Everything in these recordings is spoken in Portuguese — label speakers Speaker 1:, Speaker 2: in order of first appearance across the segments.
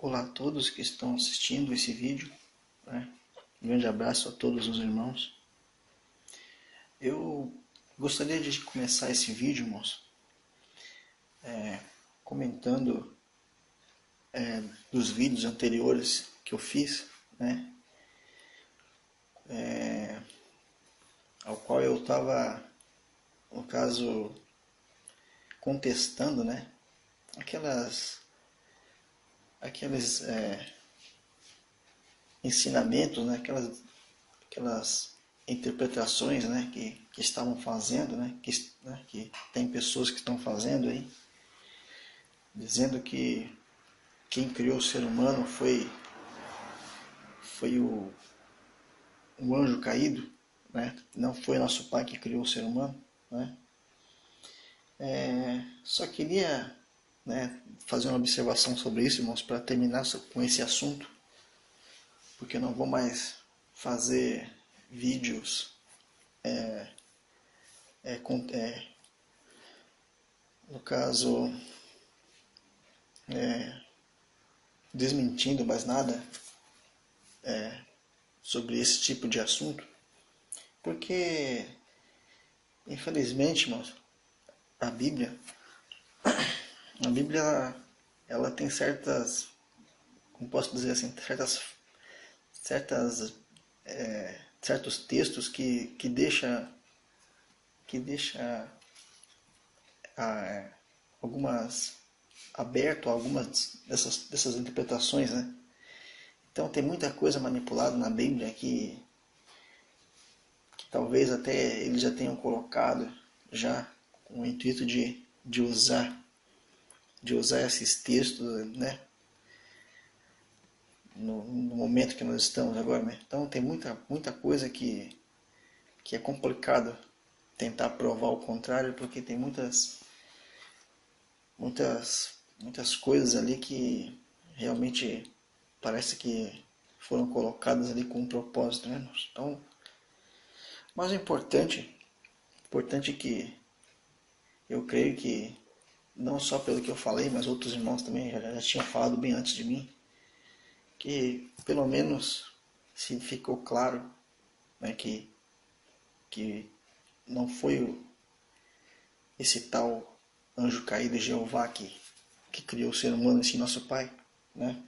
Speaker 1: Olá a todos que estão assistindo esse vídeo, né? Um grande abraço a todos os irmãos. Eu gostaria de começar esse vídeo, irmãos, comentando dos vídeos anteriores que eu fiz, né? Ao qual eu estava, no caso, contestando, né? Aqueles ensinamentos, né? Aquelas interpretações, né? que estavam fazendo, né? Que tem pessoas que estão fazendo aí, dizendo que quem criou o ser humano foi o anjo caído, né? Não foi nosso pai que criou o ser humano, né? Só queria, né, fazer uma observação sobre isso, irmãos, para terminar com esse assunto, porque eu não vou mais fazer vídeos no caso, desmentindo mais nada sobre esse tipo de assunto, porque, infelizmente, irmãos, a Bíblia ela tem certas, como posso dizer assim, certos textos que deixa algumas aberto a algumas dessas interpretações, né? Então tem muita coisa manipulada na Bíblia que talvez até eles já tenham colocado já com o intuito de usar esses textos, né? No momento que nós estamos agora, né? Então tem muita coisa que é complicado tentar provar o contrário, porque tem muitas coisas ali que realmente parece que foram colocadas ali com um propósito, né? Então, mas o importante que eu creio que não só pelo que eu falei, mas outros irmãos também já tinham falado bem antes de mim, que pelo menos se ficou claro, né, que não foi esse tal anjo caído Jeová que criou o ser humano, esse nosso Pai, né?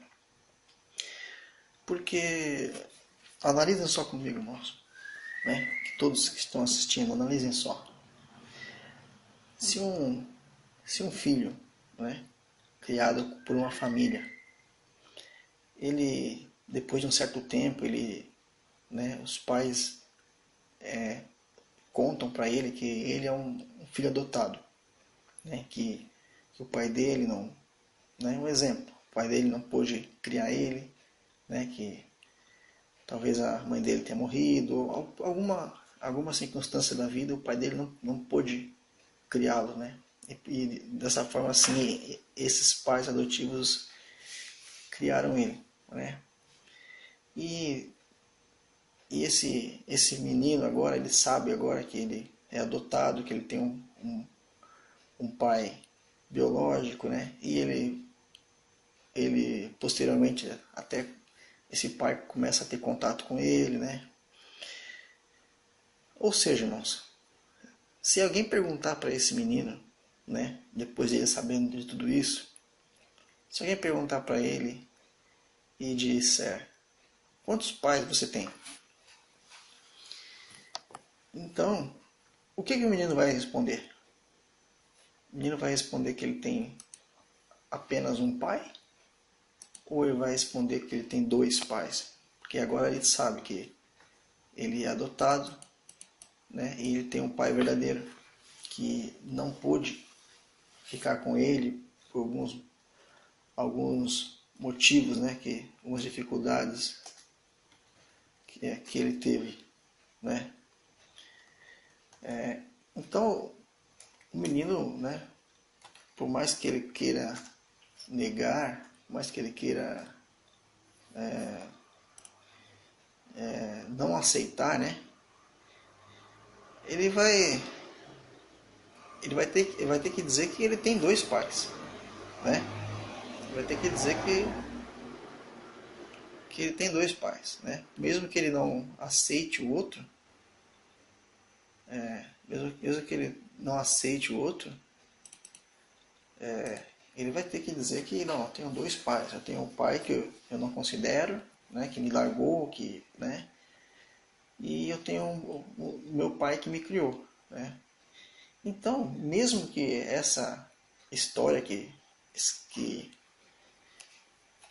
Speaker 1: Porque analisem só comigo, irmãos, né? Que todos que estão assistindo, analisem só. Se um filho, né, criado por uma família, ele, depois de um certo tempo, né, os pais contam para ele que ele é um filho adotado, né, que o pai dele não, né, um exemplo, o pai dele não pôde criar ele, né, que talvez a mãe dele tenha morrido, ou alguma circunstância da vida, o pai dele não pôde criá-lo, né? E dessa forma, assim, esses pais adotivos criaram ele, né? E esse menino agora, ele sabe agora que ele é adotado, que ele tem um pai biológico, né? E ele posteriormente, até esse pai começa a ter contato com ele, né? Ou seja, irmãos, se alguém perguntar para esse menino, né, depois de ele sabendo de tudo isso, se alguém perguntar para ele e disser: quantos pais você tem? Então, o que o menino vai responder? O menino vai responder que ele tem apenas um pai? Ou ele vai responder que ele tem dois pais? Porque agora ele sabe que ele é adotado, né, e ele tem um pai verdadeiro que não pôde ficar com ele por alguns motivos, né, algumas dificuldades que ele teve, né? Então, o menino, né, por mais que ele queira negar, por mais que ele queira não aceitar, né, ele vai ter que dizer que ele tem dois pais, né? Ele vai ter que dizer que ele tem dois pais, né? Mesmo que ele não aceite o outro, mesmo que ele não aceite o outro, ele vai ter que dizer que não, eu tenho dois pais. Eu tenho um pai que eu não considero, né, que me largou, né, e eu tenho o meu pai que me criou, né? Então, mesmo que essa história que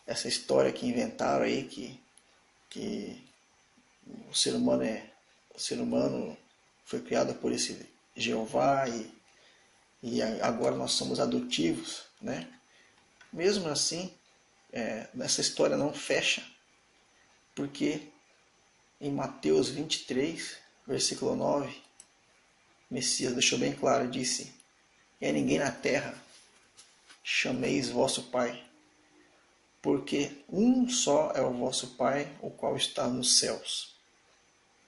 Speaker 1: essa história que inventaram aí que o ser humano foi criado por esse Jeová e agora nós somos adotivos, né? Mesmo assim, essa história não fecha, porque em Mateus 23, versículo 9, Messias deixou bem claro, disse: "E a ninguém na terra chameis vosso Pai, porque um só é o vosso Pai, o qual está nos céus."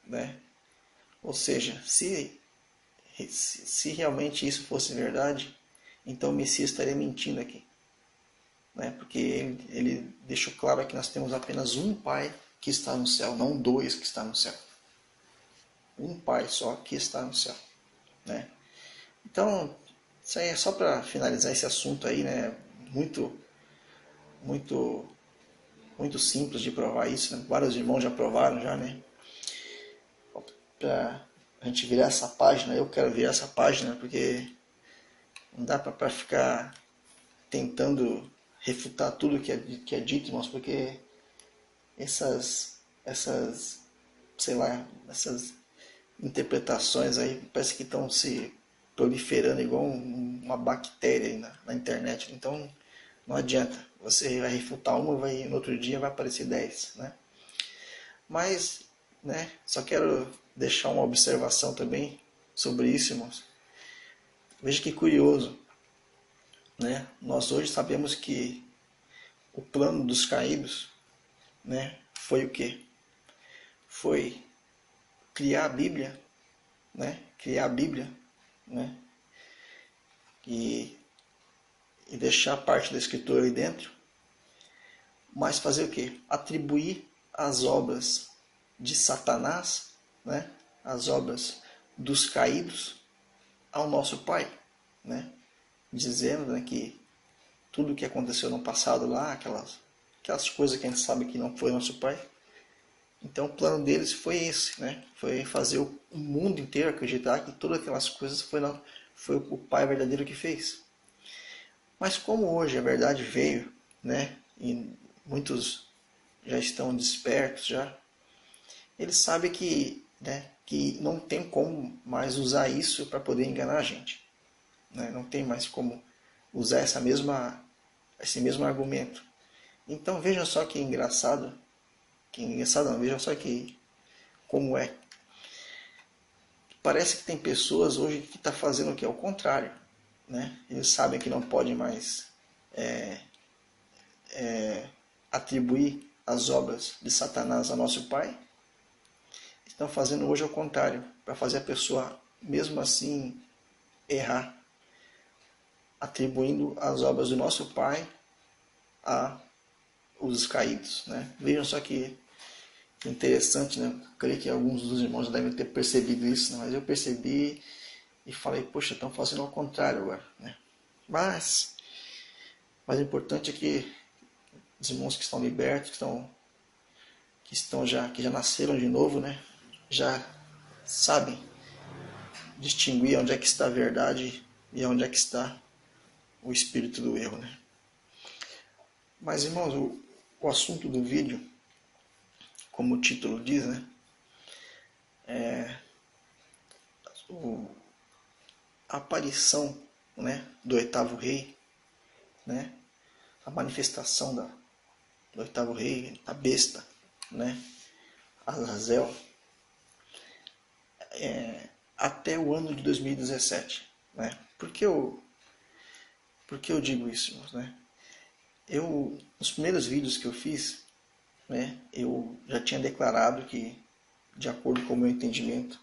Speaker 1: Né? Ou seja, se realmente isso fosse verdade, então o Messias estaria mentindo aqui. Né? Porque ele deixou claro que nós temos apenas um Pai que está no céu, não dois que está no céu. Um Pai só que está no céu. Né? Então, isso aí é só para finalizar esse assunto aí, né? Muito, muito, muito simples de provar isso. Né? Vários irmãos já provaram já, né? Para a gente virar essa página, eu quero virar essa página porque não dá para ficar tentando refutar tudo que é dito, irmãos, porque sei lá, essas interpretações aí parece que estão se proliferando igual uma bactéria aí na internet. Então não adianta, você vai refutar uma e no outro dia vai aparecer 10, né? Mas, né, só quero deixar uma observação também sobre isso, irmãos. Veja que curioso, né? Nós hoje sabemos que o plano dos caídos, né, foi o quê? Foi criar a Bíblia, né? Criar a Bíblia, né? E deixar parte da Escritura ali dentro, mas fazer o quê? Atribuir as obras de Satanás, né? As obras dos caídos ao nosso Pai, né? Dizendo, né, que tudo o que aconteceu no passado lá, aquelas coisas que a gente sabe que não foi nosso Pai. Então o plano deles foi esse, né? Foi fazer o mundo inteiro acreditar que todas aquelas coisas foi o Pai verdadeiro que fez. Mas como hoje a verdade veio, né? E muitos já estão despertos já, eles sabem que, né, que não tem como mais usar isso para poder enganar a gente. Né? Não tem mais como usar esse mesmo argumento. Então vejam só que engraçado não, vejam só que como é. Parece que tem pessoas hoje que estão fazendo o que? Ao contrário. Né? Eles sabem que não podem mais atribuir as obras de Satanás a nosso Pai. Estão fazendo hoje ao contrário, para fazer a pessoa, mesmo assim, errar, atribuindo as obras do nosso Pai a os caídos. Né? Vejam só que interessante, né? Creio que alguns dos irmãos já devem ter percebido isso, né? Mas eu percebi e falei, poxa, estão fazendo ao contrário agora. Né? Mas o importante é que os irmãos que estão libertos, que já nasceram de novo, né? Já sabem distinguir onde é que está a verdade e onde é que está o espírito do erro. Né? Mas, irmãos, o assunto do vídeo, como o título diz, né? A aparição, né, do oitavo rei, né? A manifestação do oitavo rei, a besta, né? Azazel, até o ano de 2017. Né? Por que eu digo isso, irmãos? Né? Nos primeiros vídeos que eu fiz, né, eu já tinha declarado que, de acordo com o meu entendimento,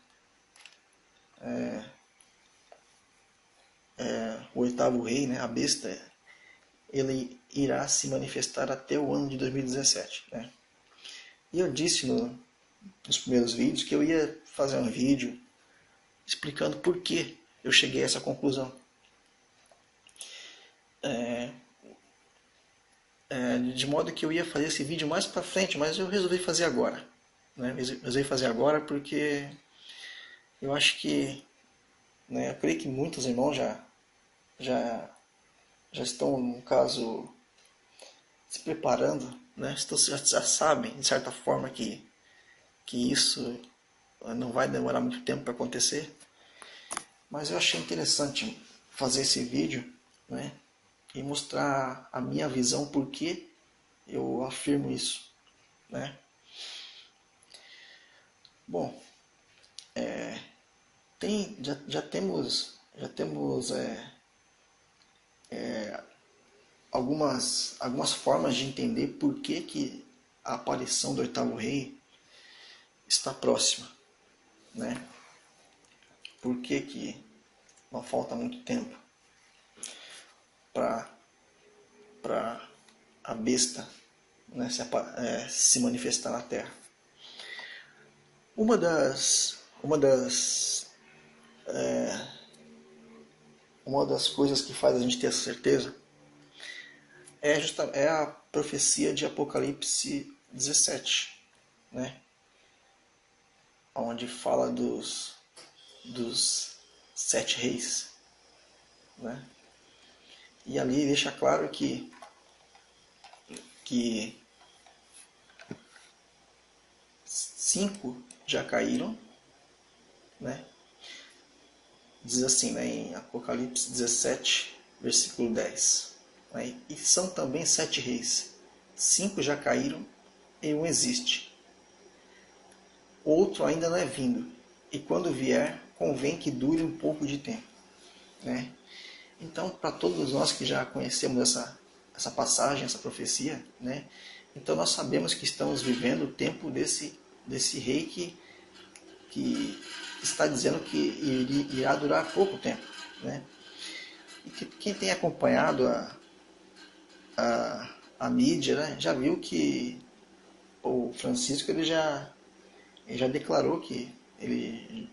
Speaker 1: o oitavo rei, né, a besta, ele irá se manifestar até o ano de 2017. Né? E eu disse nos primeiros vídeos que eu ia fazer um vídeo explicando por que eu cheguei a essa conclusão. De modo que eu ia fazer esse vídeo mais para frente, mas eu resolvi fazer agora. Né? Resolvi fazer agora porque eu acho que, né, eu creio que muitos irmãos já estão, no caso, se preparando, né? Já sabem, de certa forma, que isso não vai demorar muito tempo para acontecer. Mas eu achei interessante fazer esse vídeo, né, e mostrar a minha visão, por que eu afirmo isso. Né? Bom, já temos algumas formas de entender por que a aparição do oitavo rei está próxima. Né? Por que não falta muito tempo para a besta, né, se manifestar na Terra? Uma das coisas que faz a gente ter essa certeza é a profecia de Apocalipse 17, né? Onde fala dos 7 reis. Né? E ali deixa claro que 5 já caíram, né? Diz assim, né, em Apocalipse 17, versículo 10. Né? E são também 7 reis. 5 já caíram e um existe. Outro ainda não é vindo. E quando vier, convém que dure um pouco de tempo. Né? Então, para todos nós que já conhecemos essa passagem, essa profecia, né? Então nós sabemos que estamos vivendo o tempo desse rei que está dizendo que irá durar pouco tempo. Né? E quem tem acompanhado a mídia, né, já viu que o Francisco ele já declarou que ele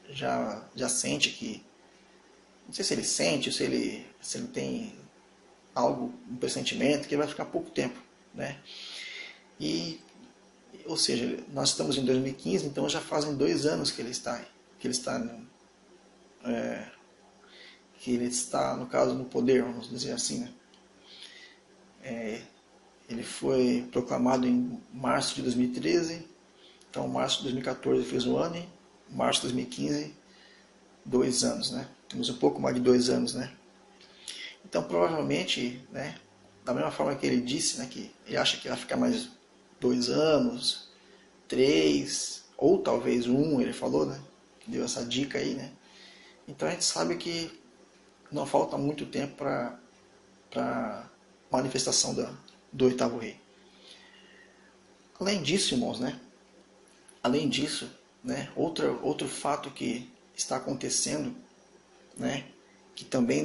Speaker 1: já sente que, não sei se ele sente ou se ele tem algo, um pressentimento, que ele vai ficar pouco tempo. Né? Ou seja, nós estamos em 2015, então já fazem 2 anos que ele está no caso, no poder, vamos dizer assim. Né? Ele foi proclamado em março de 2013, então março de 2014 fez 1 ano, e março de 2015, 2 anos. Né? Temos um pouco mais de 2 anos. Né? Então provavelmente, né, da mesma forma que ele disse, né, que ele acha que vai ficar mais 2 anos, 3, ou talvez 1, ele falou, né? Deu essa dica aí, né? Então a gente sabe que não falta muito tempo para manifestação do oitavo rei. Além disso, irmãos, né? Além disso, né? Outro fato que está acontecendo, né? Que também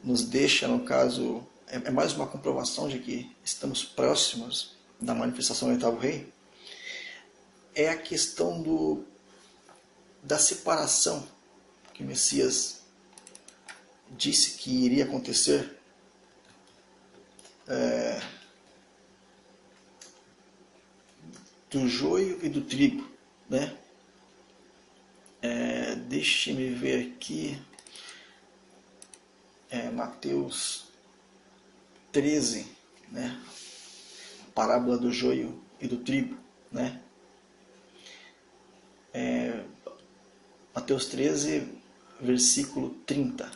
Speaker 1: nos deixa, no caso, é mais uma comprovação de que estamos próximos da manifestação do oitavo rei, é a questão da separação que o Messias disse que iria acontecer do joio e do trigo. Né? Deixe-me ver aqui, Mateus 13, né? Parábola do joio e do trigo. Né? Mateus 13, versículo 30.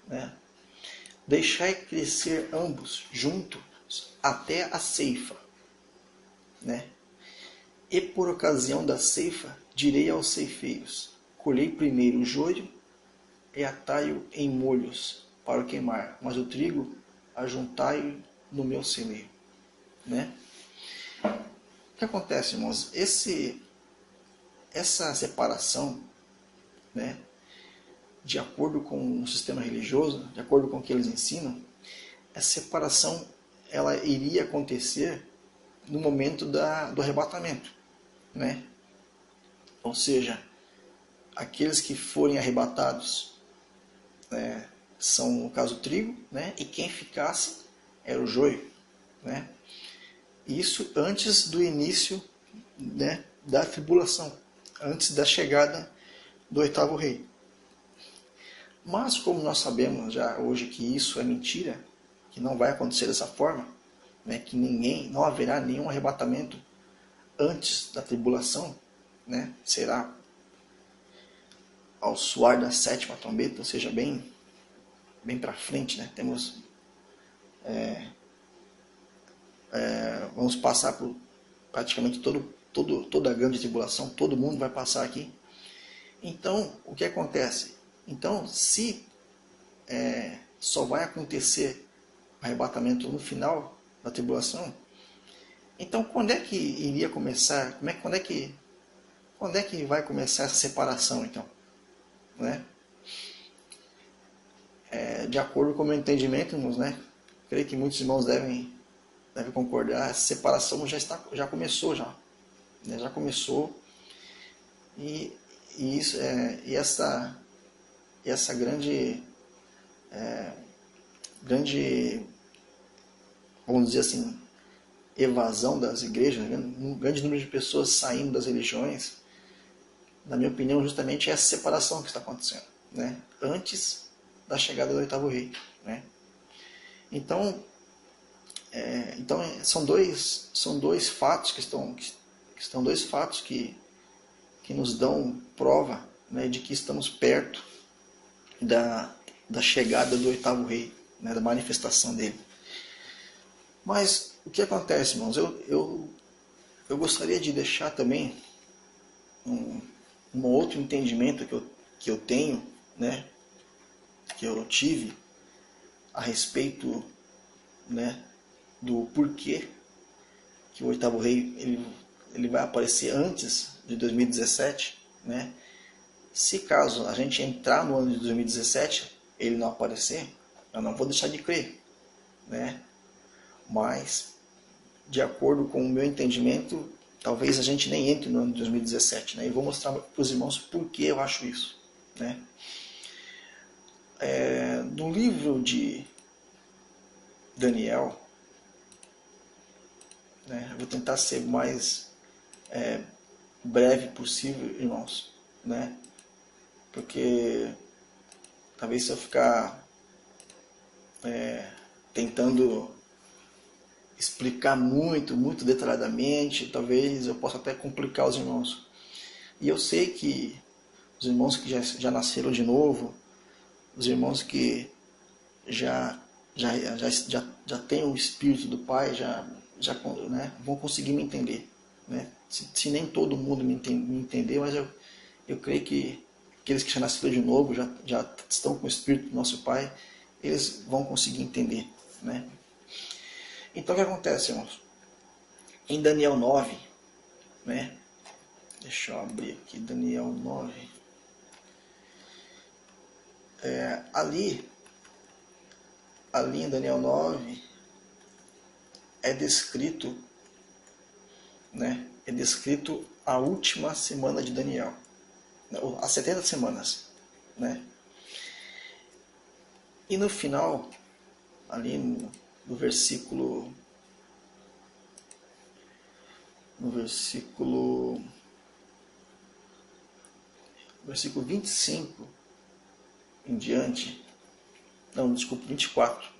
Speaker 1: Né? Deixai crescer ambos juntos até a ceifa. Né? E por ocasião da ceifa direi aos ceifeiros: colhei primeiro o joio e atai-o em molhos para o queimar, mas o trigo ajuntai-o no meu celeiro. Né? O que acontece, irmãos? Essa separação, né, de acordo com o sistema religioso, de acordo com o que eles ensinam, essa separação ela iria acontecer no momento do arrebatamento, né? Ou seja, aqueles que forem arrebatados, né, são, no caso, o trigo, né? E quem ficasse era o joio, né? Isso antes do início, né, da tribulação, antes da chegada do oitavo rei. Mas como nós sabemos já hoje que isso é mentira, que não vai acontecer dessa forma, né, que não haverá nenhum arrebatamento antes da tribulação, né, será ao soar da sétima trombeta, ou seja, bem para frente, né, vamos passar por praticamente toda a grande tribulação, todo mundo vai passar aqui. Então, o que acontece? Então, se só vai acontecer o arrebatamento no final da tribulação, então quando é que iria começar? Quando é que vai começar essa separação, então? Né? De acordo com o meu entendimento, irmãos, né? Creio que muitos irmãos devem concordar, essa separação já começou, né? Já começou, e essa grande, vamos dizer assim, evasão das igrejas, um grande número de pessoas saindo das religiões, na minha opinião, justamente é essa separação que está acontecendo, né? Antes da chegada do oitavo rei, né? Então são dois fatos que nos dão prova, né, de que estamos perto da chegada do oitavo rei, né, da manifestação dele. Mas o que acontece, irmãos? Eu gostaria de deixar também um outro entendimento que eu tenho, né, que eu tive a respeito, né, do porquê que o oitavo rei ele vai aparecer antes de 2017, né? Se caso a gente entrar no ano de 2017, ele não aparecer, eu não vou deixar de crer, né? Mas, de acordo com o meu entendimento, talvez a gente nem entre no ano de 2017, né? E vou mostrar para os irmãos por que eu acho isso, né? No livro de Daniel, né? Eu vou tentar ser o mais breve possível, irmãos, né? Porque talvez se eu ficar tentando explicar muito detalhadamente, talvez eu possa até complicar os irmãos. E eu sei que os irmãos que já nasceram de novo, os irmãos que já têm o Espírito do Pai, né, vão conseguir me entender, né? Se nem todo mundo me entender, mas eu creio que aqueles que já nasceram de novo, já estão com o Espírito do nosso Pai, eles vão conseguir entender, né? Então o que acontece, irmãos? Em Daniel 9, né? Deixa eu abrir aqui, Daniel 9. Ali em Daniel 9 é descrito, né? É descrito a última semana de Daniel, as 70 semanas, né? E no final, ali no versículo 25 em diante, não, desculpa, 24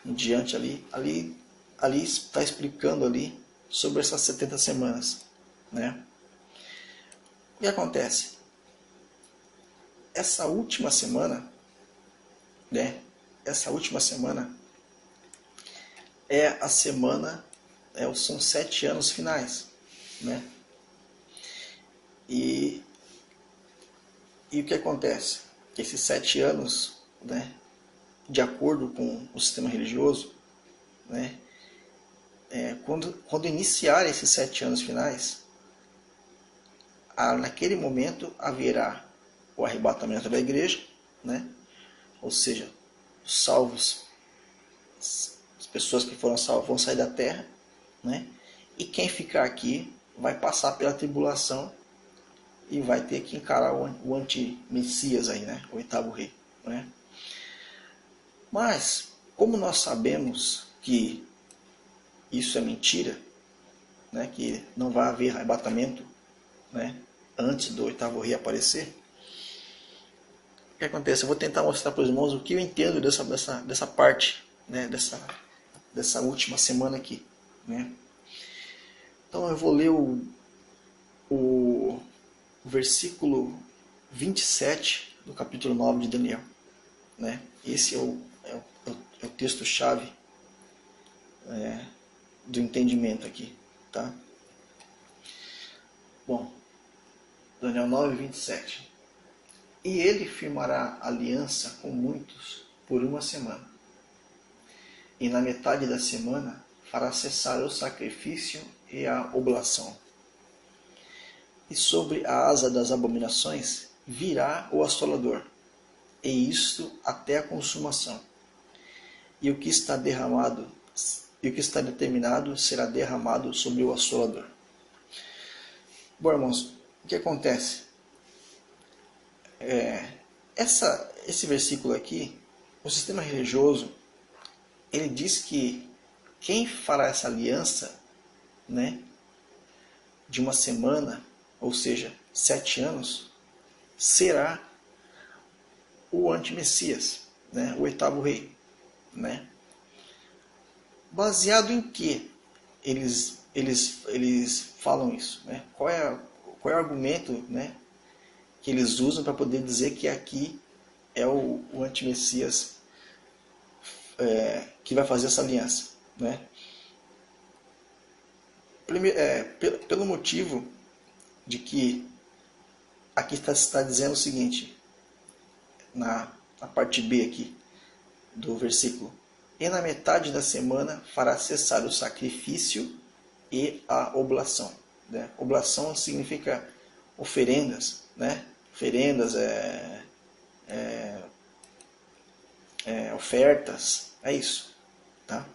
Speaker 1: em diante, ali está explicando ali sobre essas 70 semanas, né? O que acontece? Essa última semana, né? Essa última semana é a semana, são 7 anos finais, né? E o que acontece? Esses 7 anos, né, de acordo com o sistema religioso, né, quando iniciar esses 7 anos finais, naquele momento haverá o arrebatamento da igreja, né, ou seja, os salvos, as pessoas que foram salvas vão sair da terra, né? E quem ficar aqui vai passar pela tribulação e vai ter que encarar o anti-messias aí, né? O oitavo rei, né? Mas, como nós sabemos que isso é mentira, né? Que não vai haver arrebatamento, né? Antes do oitavo rei aparecer, o que acontece? Eu vou tentar mostrar para os irmãos o que eu entendo dessa parte, né? Dessa última semana aqui, né? Então eu vou ler o versículo 27 do capítulo 9 de Daniel, né? Esse é o texto-chave do entendimento aqui, tá? Bom, Daniel 9, 27. E ele firmará aliança com muitos por uma semana. E na metade da semana fará cessar o sacrifício e a oblação. E sobre a asa das abominações virá o assolador, e isto até a consumação. E o que está derramado, e o que está determinado será derramado sobre o assolador. Bom, irmãos, o que acontece? Esse versículo aqui, o sistema religioso, ele diz que quem fará essa aliança, né, de uma semana, ou seja, 7 anos, será o anti-messias, né, o oitavo rei, né? Baseado em que eles falam isso, né? Qual é o argumento, né, que eles usam para poder dizer que aqui é o anti-messias que vai fazer essa aliança, né? Pelo motivo de que aqui está dizendo o seguinte, na parte B aqui do versículo: e na metade da semana fará cessar o sacrifício e a oblação, né? Oblação significa oferendas, né? Oferendas, ofertas, é isso, tá?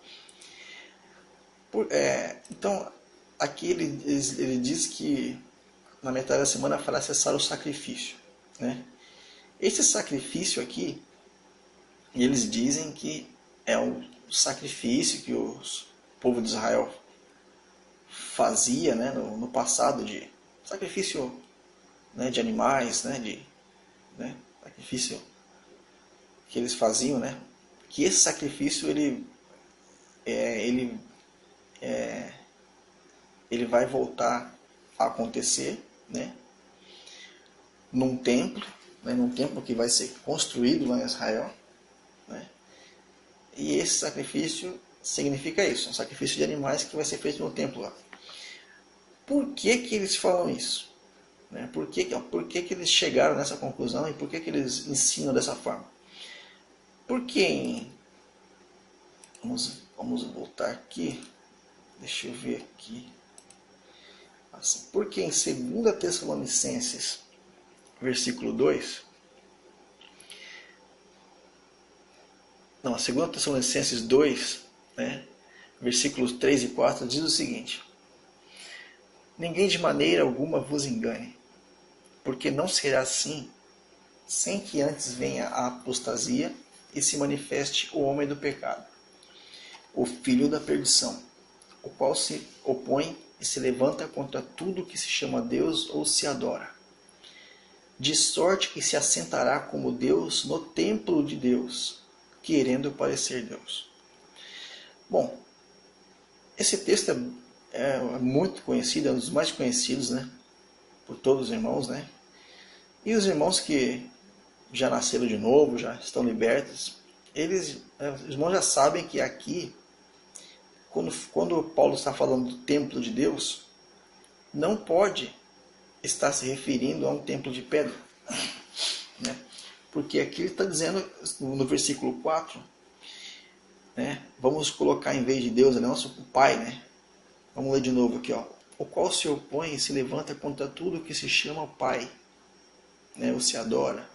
Speaker 1: Então, aqui ele diz que na metade da semana fará cessar o sacrifício, né? Esse sacrifício aqui, eles dizem que é um sacrifício que o povo de Israel fazia, né, no passado, de sacrifício, né, de animais, né, sacrifício que eles faziam, né? Que esse sacrifício ele vai voltar a acontecer, né? Num templo, né? Num templo que vai ser construído lá em Israel, né? E esse sacrifício significa isso, um sacrifício de animais que vai ser feito no templo lá. Por que eles falam isso? Né? Por que eles chegaram nessa conclusão e por que eles ensinam dessa forma? Porque vamos voltar aqui, deixa eu ver aqui. Assim, porque em 2 Tessalonicenses, versículo 2, não, 2 Tessalonicenses 2, né, versículos 3 e 4, diz o seguinte: ninguém de maneira alguma vos engane, porque não será assim, sem que antes venha a apostasia e se manifeste o homem do pecado, o filho da perdição, o qual se opõe e se levanta contra tudo que se chama Deus ou se adora, de sorte que se assentará como Deus no templo de Deus, querendo parecer Deus. Bom, esse texto é muito conhecido, é um dos mais conhecidos, né, por todos os irmãos, né? E os irmãos que já nasceram de novo, já estão libertos, os irmãos já sabem que aqui, quando Paulo está falando do templo de Deus, não pode estar se referindo a um templo de pedra, né? Porque aqui ele está dizendo no versículo 4, né? Vamos colocar em vez de Deus, é nosso Pai, né? Vamos ler de novo aqui, ó. O qual se opõe e se levanta contra tudo que se chama Pai, né? Ou se adora,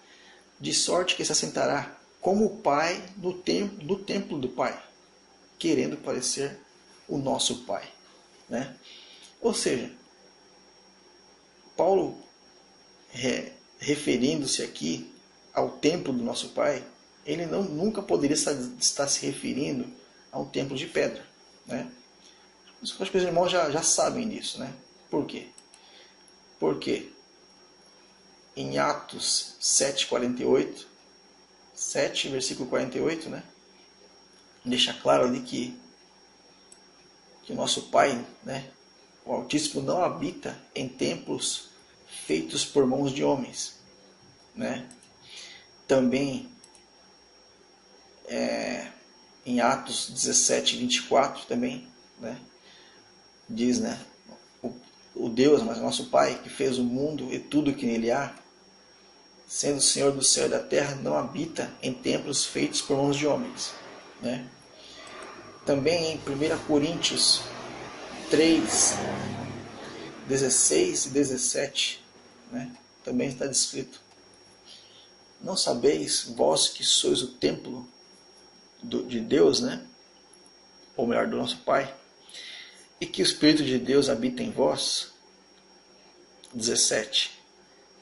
Speaker 1: de sorte que se assentará como o Pai no templo do Pai, querendo parecer o nosso Pai. né? Ou seja, Paulo, referindo-se aqui ao templo do nosso Pai, ele nunca poderia estar se referindo a um templo de pedra, né? Acho que os irmãos já sabem disso, né? Por quê? Porque em Atos 7:48, 7, versículo 48, né? Deixa claro ali que o nosso Pai, né, o Altíssimo, não habita em templos feitos por mãos de homens, né? Também em Atos 17:24 também, né, diz, né, o Deus, mas nosso Pai, que fez o mundo e tudo que nele há, sendo o Senhor do céu e da terra, não habita em templos feitos por mãos de homens, né? Também em 1 Coríntios 3, 16 e 17, né, também está descrito: não sabeis vós que sois o templo de Deus, né? Ou melhor, do nosso Pai, e que o Espírito de Deus habita em vós? 17.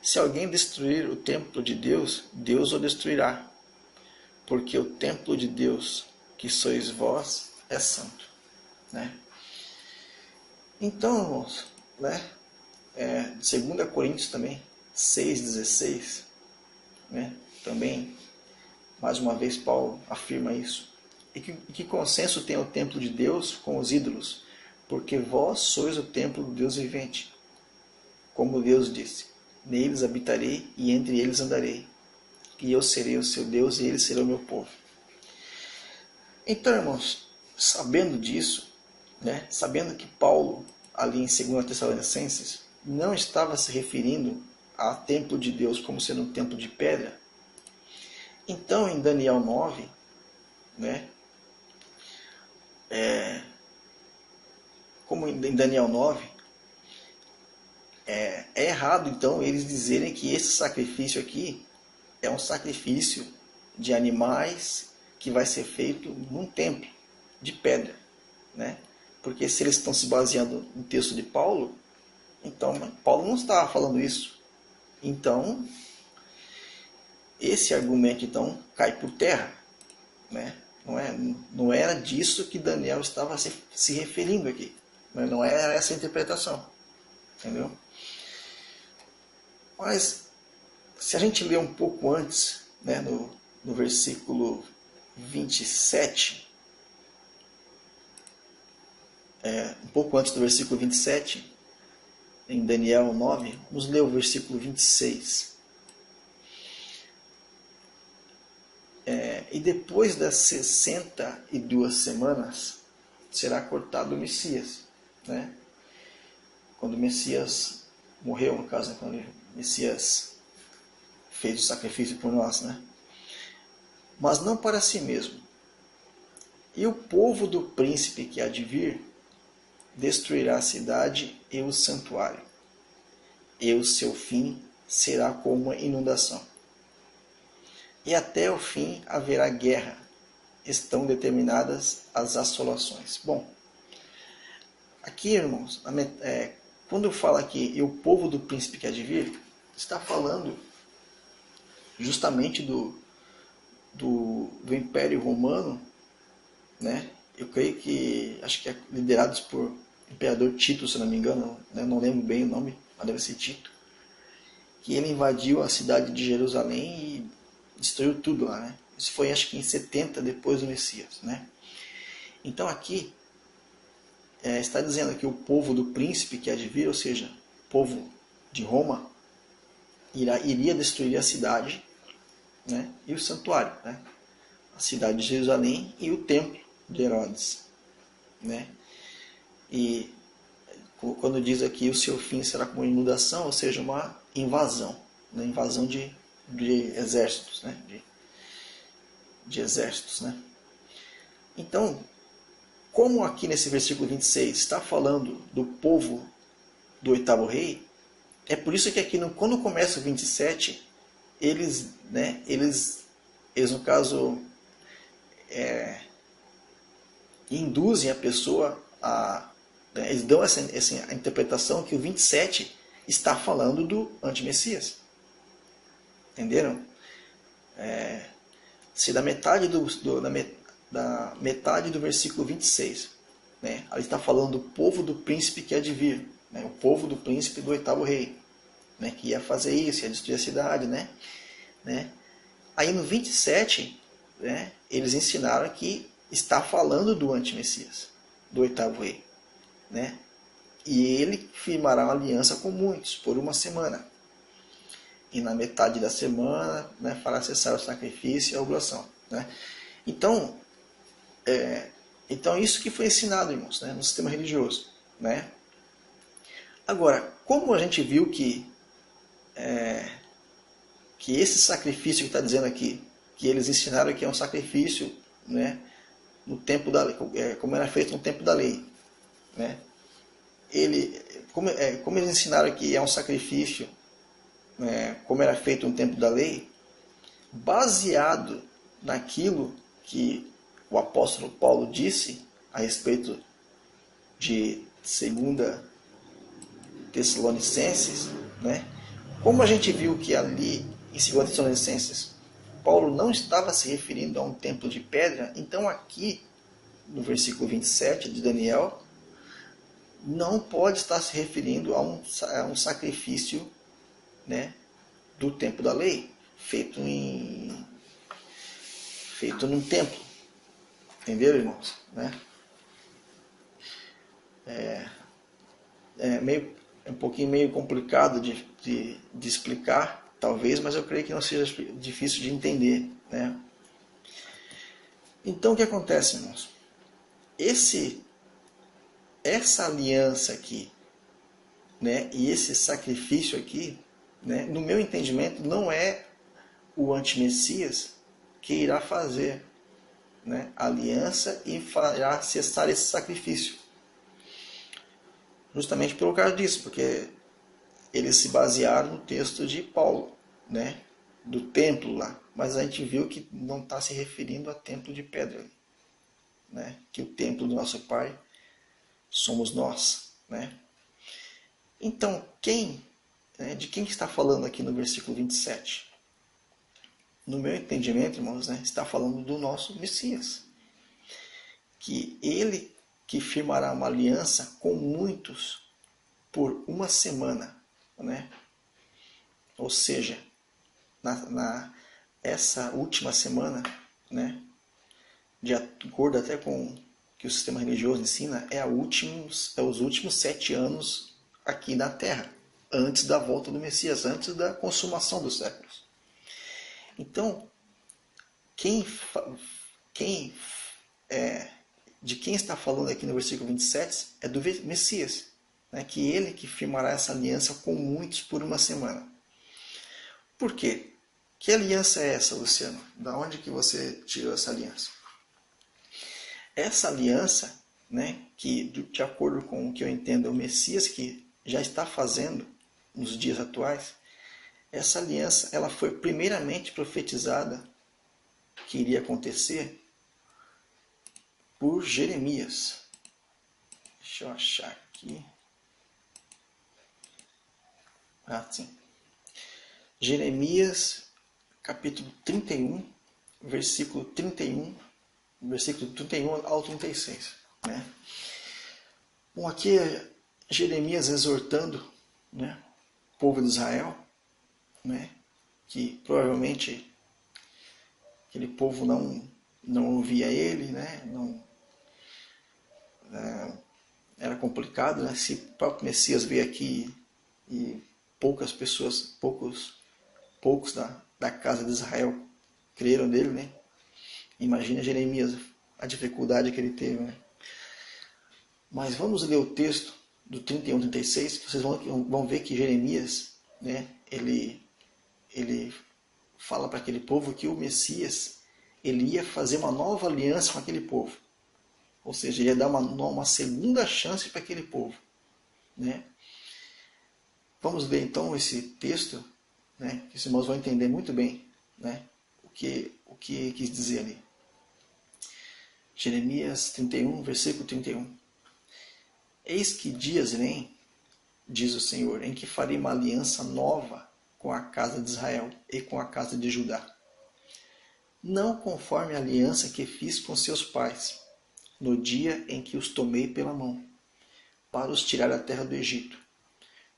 Speaker 1: Se alguém destruir o templo de Deus, Deus o destruirá, porque o templo de Deus, que sois vós, é santo, né? Então, irmãos, né, 2 Coríntios também, 6,16, né, também, mais uma vez, Paulo afirma isso. E que consenso tem o templo de Deus com os ídolos? Porque vós sois o templo do Deus vivente. Como Deus disse: neles habitarei e entre eles andarei, e eu serei o seu Deus e eles serão o meu povo. Então, irmãos, sabendo disso, né, sabendo que Paulo, ali em 2 Tessalonicenses, não estava se referindo ao templo de Deus como sendo um templo de pedra, então em Daniel 9, né, como em Daniel 9, é errado então eles dizerem que esse sacrifício aqui é um sacrifício de animais que vai ser feito num templo de pedra, né? Porque se eles estão se baseando no texto de Paulo, então Paulo não estava falando isso. Então esse argumento então cai por terra, né? Não era disso que Daniel estava se referindo aqui, né? Não era essa a interpretação, entendeu? Mas se a gente ler um pouco antes, né, no versículo 27, um pouco antes do versículo 27, em Daniel 9, vamos ler o versículo 26. E depois das 62 semanas será cortado o Messias, né? Quando o Messias morreu, no caso, né? Quando o Messias fez o sacrifício por nós, né? Mas não para si mesmo. E o povo do príncipe que há de vir destruirá a cidade e o santuário, e o seu fim será como uma inundação. E até o fim haverá guerra, estão determinadas as assolações. Bom, aqui, irmãos, quando eu falo aqui, e o povo do príncipe que há de vir, está falando justamente do Império Romano, né? Eu creio que, acho que é liderados por Imperador Tito, se não me engano, né? Não lembro bem o nome, mas deve ser Tito, que ele invadiu a cidade de Jerusalém e destruiu tudo lá, né? Isso foi, acho que em 70 depois do Messias, né? Então aqui está dizendo que o povo do príncipe que há de vir, ou seja, o povo de Roma, iria destruir a cidade, né, e o santuário, né, a cidade de Jerusalém e o templo de Herodes, né. E quando diz aqui o seu fim será como uma inundação, ou seja, uma invasão, né, invasão de exércitos, né, de exércitos, né. Então, como aqui nesse versículo 26 está falando do povo do oitavo rei, é por isso que aqui quando começa o 27, eles no caso, induzem a pessoa a né? Eles dão essa interpretação que o 27 está falando do antimessias. Entenderam? Se da metade da metade do versículo 26, né, ali está falando do povo do príncipe que há de vir, né, o povo do príncipe do oitavo rei, né, que ia fazer isso, ia destruir a cidade, né? Aí no 27, né, eles ensinaram que está falando do antimessias, do oitavo rei, né? E ele firmará uma aliança com muitos por uma semana. E na metade da semana, né, fará cessar o sacrifício e a oblação, né? Então, isso que foi ensinado, irmãos, né, no sistema religioso, né? Agora, como a gente viu que esse sacrifício que está dizendo aqui, que eles ensinaram que é um sacrifício, né, no tempo da lei, como era feito no tempo da lei, né? Como eles ensinaram que é um sacrifício, como era feito no tempo da lei, baseado naquilo que o apóstolo Paulo disse a respeito de 2 Tessalonicenses, né? Como a gente viu que ali em 2 Tessalonicenses Paulo não estava se referindo a um templo de pedra, então aqui no versículo 27 de Daniel não pode estar se referindo a um sacrifício, né, do tempo da lei, feito num templo. Entenderam, irmãos? Né? É um pouquinho meio complicado de explicar, talvez, mas eu creio que não seja difícil de entender, né? Então o que acontece, irmãos? Essa aliança aqui, né, e esse sacrifício aqui, né, no meu entendimento, não é o antimessias que irá fazer, né, a aliança e fará cessar esse sacrifício. Justamente pelo caso disso, porque eles se basearam no texto de Paulo, né, do templo lá. Mas a gente viu que não está se referindo a templo de pedra, né, que o templo do nosso Pai somos nós, né? Então, de quem está falando aqui no versículo 27? No meu entendimento, irmãos, né, está falando do nosso Messias. Que ele que firmará uma aliança com muitos por uma semana, né? Ou seja, essa última semana, né, de acordo até com o que o sistema religioso ensina, os últimos 7 anos aqui na Terra, antes da volta do Messias, antes da consumação dos séculos. Então, de quem está falando aqui no versículo 27 é do Messias, né, que ele que firmará essa aliança com muitos por uma semana. Por quê? Que aliança é essa, Luciano? Da onde que você tirou essa aliança? Essa aliança, né, que de acordo com o que eu entendo é o Messias que já está fazendo nos dias atuais, essa aliança ela foi primeiramente profetizada que iria acontecer por Jeremias. Deixa eu achar aqui. Sim. Jeremias, capítulo 31, versículo 31 ao 36. Né? Bom, aqui é Jeremias exortando, né, o povo de Israel, né, que provavelmente aquele povo não ouvia ele, né, era complicado, né, se o próprio Messias veio aqui e poucas pessoas, poucos da casa de Israel creram nele, né? Imagina Jeremias, a dificuldade que ele teve, né? Mas vamos ler o texto do 31 ao 36, que vocês vão ver que Jeremias, né, ele fala para aquele povo que o Messias ele ia fazer uma nova aliança com aquele povo. Ou seja, ele ia dar uma segunda chance para aquele povo, né? Vamos ler então esse texto, né, que os irmãos vão entender muito bem, né, o que quis dizer ali. Jeremias 31, versículo 31. Eis que dias vêm, diz o Senhor, em que farei uma aliança nova com a casa de Israel e com a casa de Judá. Não conforme a aliança que fiz com seus pais, no dia em que os tomei pela mão, para os tirar da terra do Egito,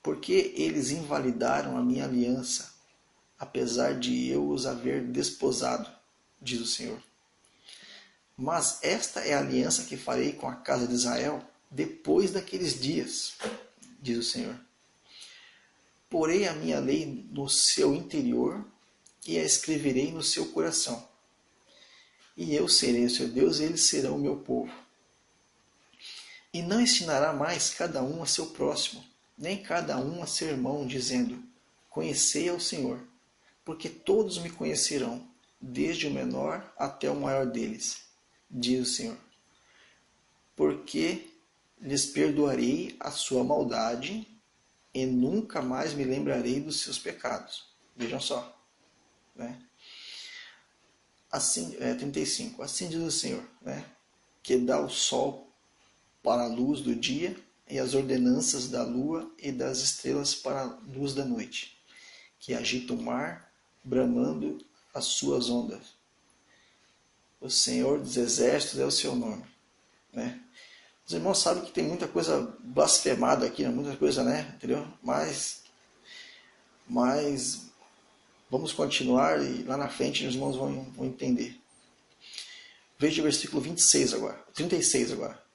Speaker 1: porque eles invalidaram a minha aliança, apesar de eu os haver desposado, diz o Senhor. Mas esta é a aliança que farei com a casa de Israel depois daqueles dias, diz o Senhor. Porei a minha lei no seu interior e a escreverei no seu coração. E eu serei o seu Deus e eles serão o meu povo. E não ensinará mais cada um a seu próximo, nem cada um a seu irmão, dizendo: Conhecei ao Senhor, porque todos me conhecerão, desde o menor até o maior deles, diz o Senhor. Porque lhes perdoarei a sua maldade e nunca mais me lembrarei dos seus pecados. Vejam só, né? Assim, 35. Assim diz o Senhor, né? Que dá o sol para a luz do dia e as ordenanças da lua e das estrelas para a luz da noite, que agita o mar, bramando as suas ondas. O Senhor dos Exércitos é o seu nome, né? Os irmãos sabem que tem muita coisa blasfemada aqui, né? Muita coisa, né? Entendeu? Mas vamos continuar e lá na frente os irmãos vão entender. Veja o versículo 26 agora, 36 agora.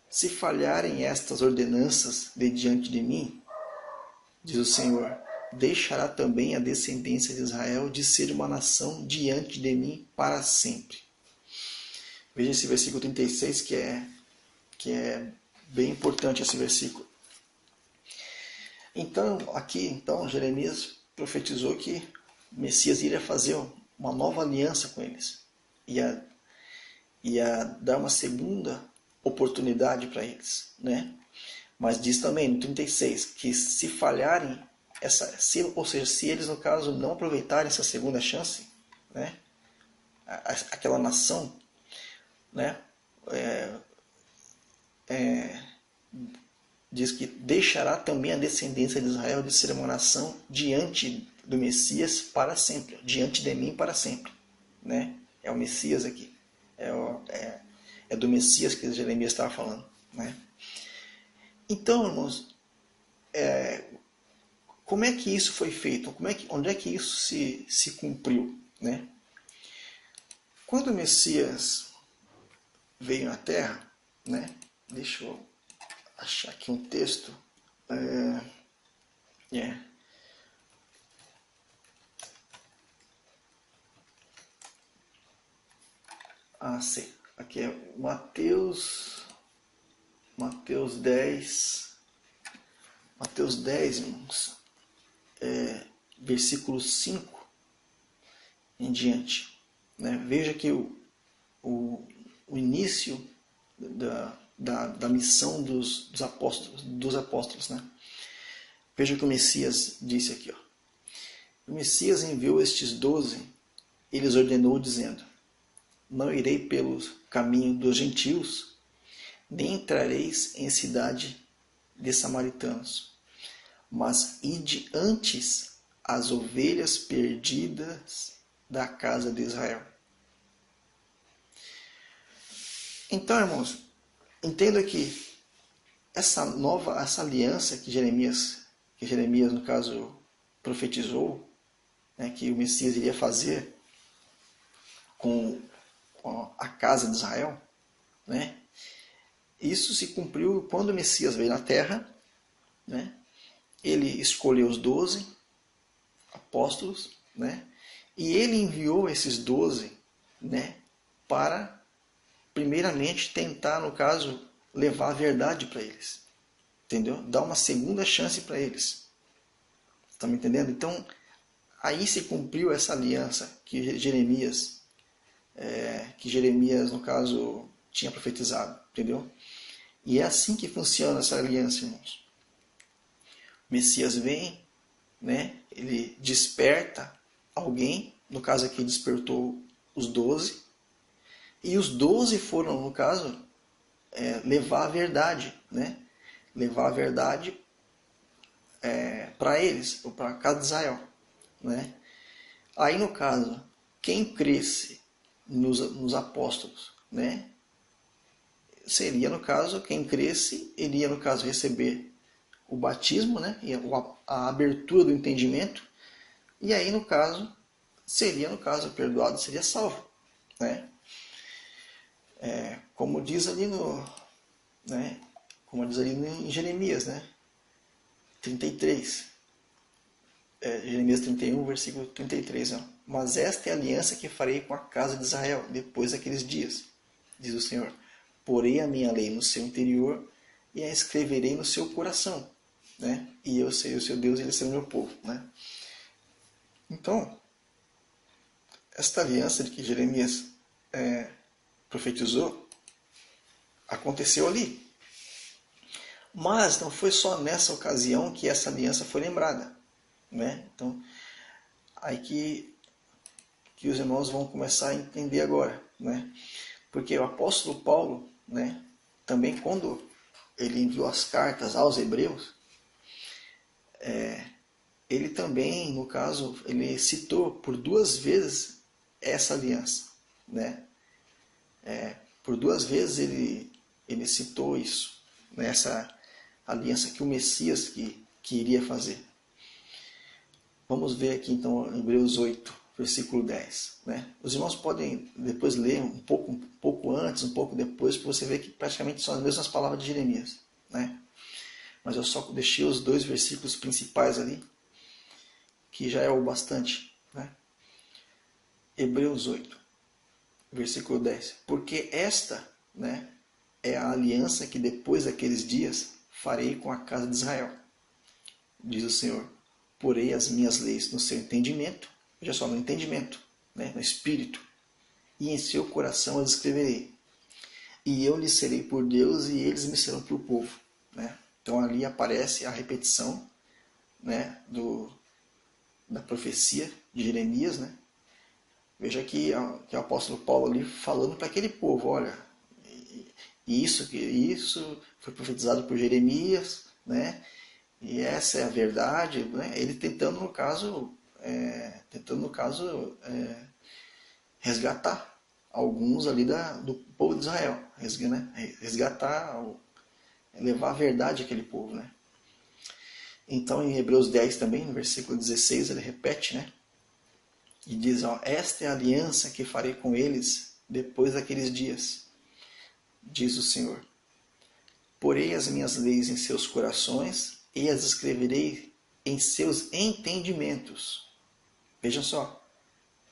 Speaker 1: Se falharem estas ordenanças de diante de mim, diz o Senhor, deixará também a descendência de Israel de ser uma nação diante de mim para sempre. Veja esse versículo 36 que é bem importante esse versículo. Então, aqui, Jeremias profetizou que o Messias iria fazer uma nova aliança com eles. Ia dar uma segunda oportunidade para eles, né? Mas diz também no 36 que se falharem, ou seja, se eles no caso não aproveitarem essa segunda chance, né? Aquela nação, né? Diz que deixará também a descendência de Israel de ser uma nação diante do Messias para sempre, diante de mim para sempre, né? É o Messias aqui, é do Messias que Jeremias estava falando, né? Então, irmãos, como é que isso foi feito? Onde é que isso se cumpriu, né? Quando o Messias veio na Terra, né? Deixa eu achar aqui um texto. Sim. Aqui é Mateus 10. Mateus 10, irmãos. Versículo 5 em diante. Né? Veja que o início da missão dos apóstolos. Né? Veja o que o Messias disse aqui. Ó. O Messias enviou estes 12, e lhes ordenou, dizendo: Não irei pelo caminho dos gentios, nem entrareis em cidade de samaritanos, mas ide antes as ovelhas perdidas da casa de Israel. Então, irmãos, entenda que essa aliança que Jeremias no caso profetizou, né, que o Messias iria fazer com a casa de Israel, né? Isso se cumpriu quando o Messias veio na Terra, né? Ele escolheu os 12 apóstolos, né? E ele enviou esses 12, né, para primeiramente tentar, no caso, levar a verdade para eles, entendeu? Dar uma segunda chance para eles. Estão me entendendo? Então, aí se cumpriu essa aliança que Jeremias, no caso, tinha profetizado, entendeu? E é assim que funciona essa aliança, irmãos. O Messias vem, né? Ele desperta alguém, no caso aqui despertou os 12, e os 12 foram, no caso, levar a verdade, né? Levar a verdade para eles, ou para a casa de Israel, né? Aí no caso, quem cresce nos apóstolos, né? Seria no caso, quem cresce, iria no caso receber o batismo, né? E a abertura do entendimento, e aí no caso, seria no caso perdoado, seria salvo, né? Como diz ali né? Como diz ali em Jeremias, né? 33. Jeremias 31, versículo 33. Ó. Mas esta é a aliança que farei com a casa de Israel depois daqueles dias, diz o Senhor. Porei a minha lei no seu interior e a escreverei no seu coração, né? E eu serei o seu Deus e ele será o meu povo, né? Então, esta aliança de que Jeremias profetizou aconteceu ali. Mas não foi só nessa ocasião que essa aliança foi lembrada, né? Então, aí que os irmãos vão começar a entender agora, né? Porque o apóstolo Paulo, né, também quando ele enviou as cartas aos hebreus, ele também, no caso, ele citou por 2 vezes essa aliança, né? Por 2 vezes ele citou isso, né? Essa aliança que o Messias que iria fazer. Vamos ver aqui então Hebreus 8, versículo 10. Né? Os irmãos podem depois ler um pouco antes, um pouco depois, para você ver que praticamente são as mesmas palavras de Jeremias. Né? Mas eu só deixei os 2 versículos principais ali, que já é o bastante. Né? Hebreus 8, versículo 10. Porque esta, né, é a aliança que depois daqueles dias farei com a casa de Israel, diz o Senhor. Porei as minhas leis no seu entendimento, veja só, no entendimento, né, no espírito, e em seu coração as escreverei. E eu lhes serei por Deus e eles me serão por povo. Né? Então ali aparece a repetição, né, da profecia de Jeremias. Né? Veja que o apóstolo Paulo ali falando para aquele povo, olha, isso foi profetizado por Jeremias, né? E essa é a verdade, né? Ele tentando no caso resgatar alguns ali do povo de Israel, resgatar, levar a verdade àquele povo, né? Então em Hebreus 10 também, no versículo 16, ele repete, né? E diz, ó, esta é a aliança que farei com eles depois daqueles dias, diz o Senhor. Porei as minhas leis em seus corações e as escreverei em seus entendimentos. Vejam só,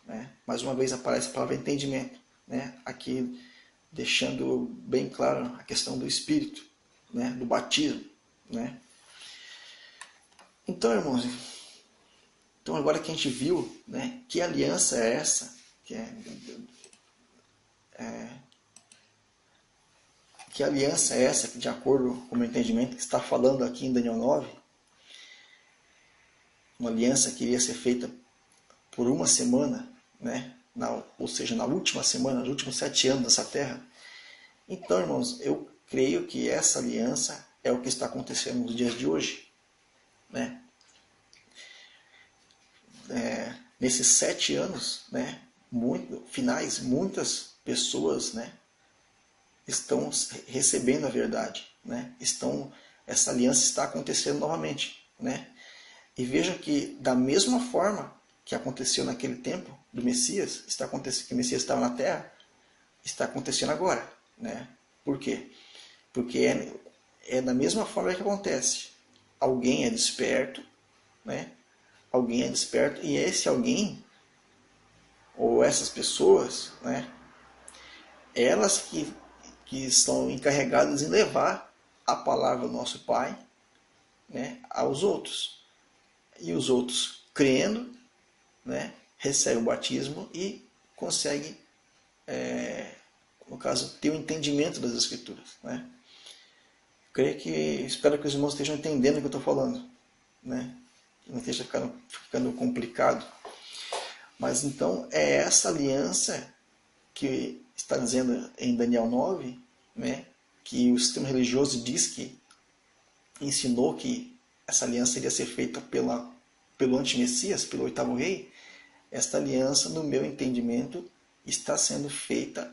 Speaker 1: né? Mais uma vez aparece a palavra entendimento, né? Aqui deixando bem claro a questão do Espírito, né? Do batismo. Né? Então, irmãos, agora que a gente viu, né, que aliança é essa, que aliança é essa, que de acordo com o meu entendimento, que está falando aqui em Daniel 9, uma aliança que iria ser feita por uma semana, né? Ou seja, na última semana, nos últimos 7 anos dessa terra. Então, irmãos, eu creio que essa aliança é o que está acontecendo nos dias de hoje. Né? Nesses 7 anos, né, finais, muitas pessoas, né, estão recebendo a verdade. Né? Essa aliança está acontecendo novamente. Né? E vejam que da mesma forma que aconteceu naquele tempo do Messias, que o Messias estava na Terra, está acontecendo agora. Né? Por quê? Porque é da mesma forma que acontece. Alguém é desperto, né? Alguém é desperto, e esse alguém, ou essas pessoas, né? Elas que estão encarregadas em levar a palavra do nosso Pai, né, aos outros. E os outros, crendo, né, recebem o batismo e conseguem, no caso, ter o entendimento das Escrituras. Né? Espero que os irmãos estejam entendendo o que eu estou falando. Né? Que não esteja ficando complicado. Mas então é essa aliança que está dizendo em Daniel 9, né, que o sistema religioso diz que ensinou que essa aliança iria ser feita pelo antimessias, pelo oitavo rei, esta aliança, no meu entendimento, está sendo feita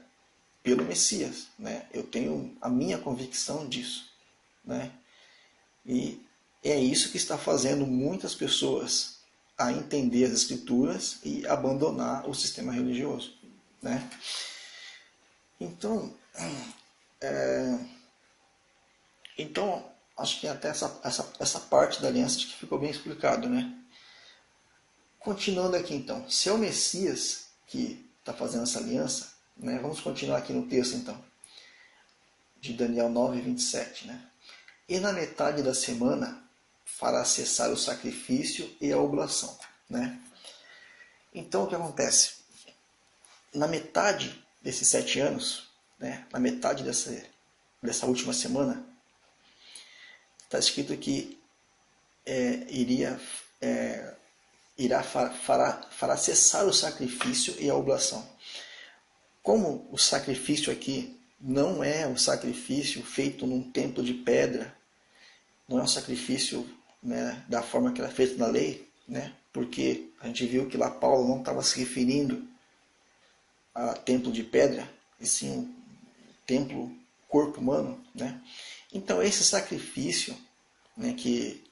Speaker 1: pelo Messias, né? Eu tenho a minha convicção disso, né? E é isso que está fazendo muitas pessoas a entender as escrituras e abandonar o sistema religioso, né? Então, acho que até essa parte da aliança acho que ficou bem explicado, né? Continuando aqui então, se é o Messias que está fazendo essa aliança, né? Vamos continuar aqui no texto então, de Daniel 9, 27, né? E na metade da semana fará cessar o sacrifício e a oblação, né? Então o que acontece? Na metade desses 7 anos, né? Na metade dessa última semana, está escrito que fará cessar o sacrifício e a oblação. Como o sacrifício aqui não é um sacrifício feito num templo de pedra, não é um sacrifício, né, da forma que era feito na lei, né, porque a gente viu que lá Paulo não estava se referindo a templo de pedra, e sim um templo corpo humano, né? Então esse sacrifício, né, que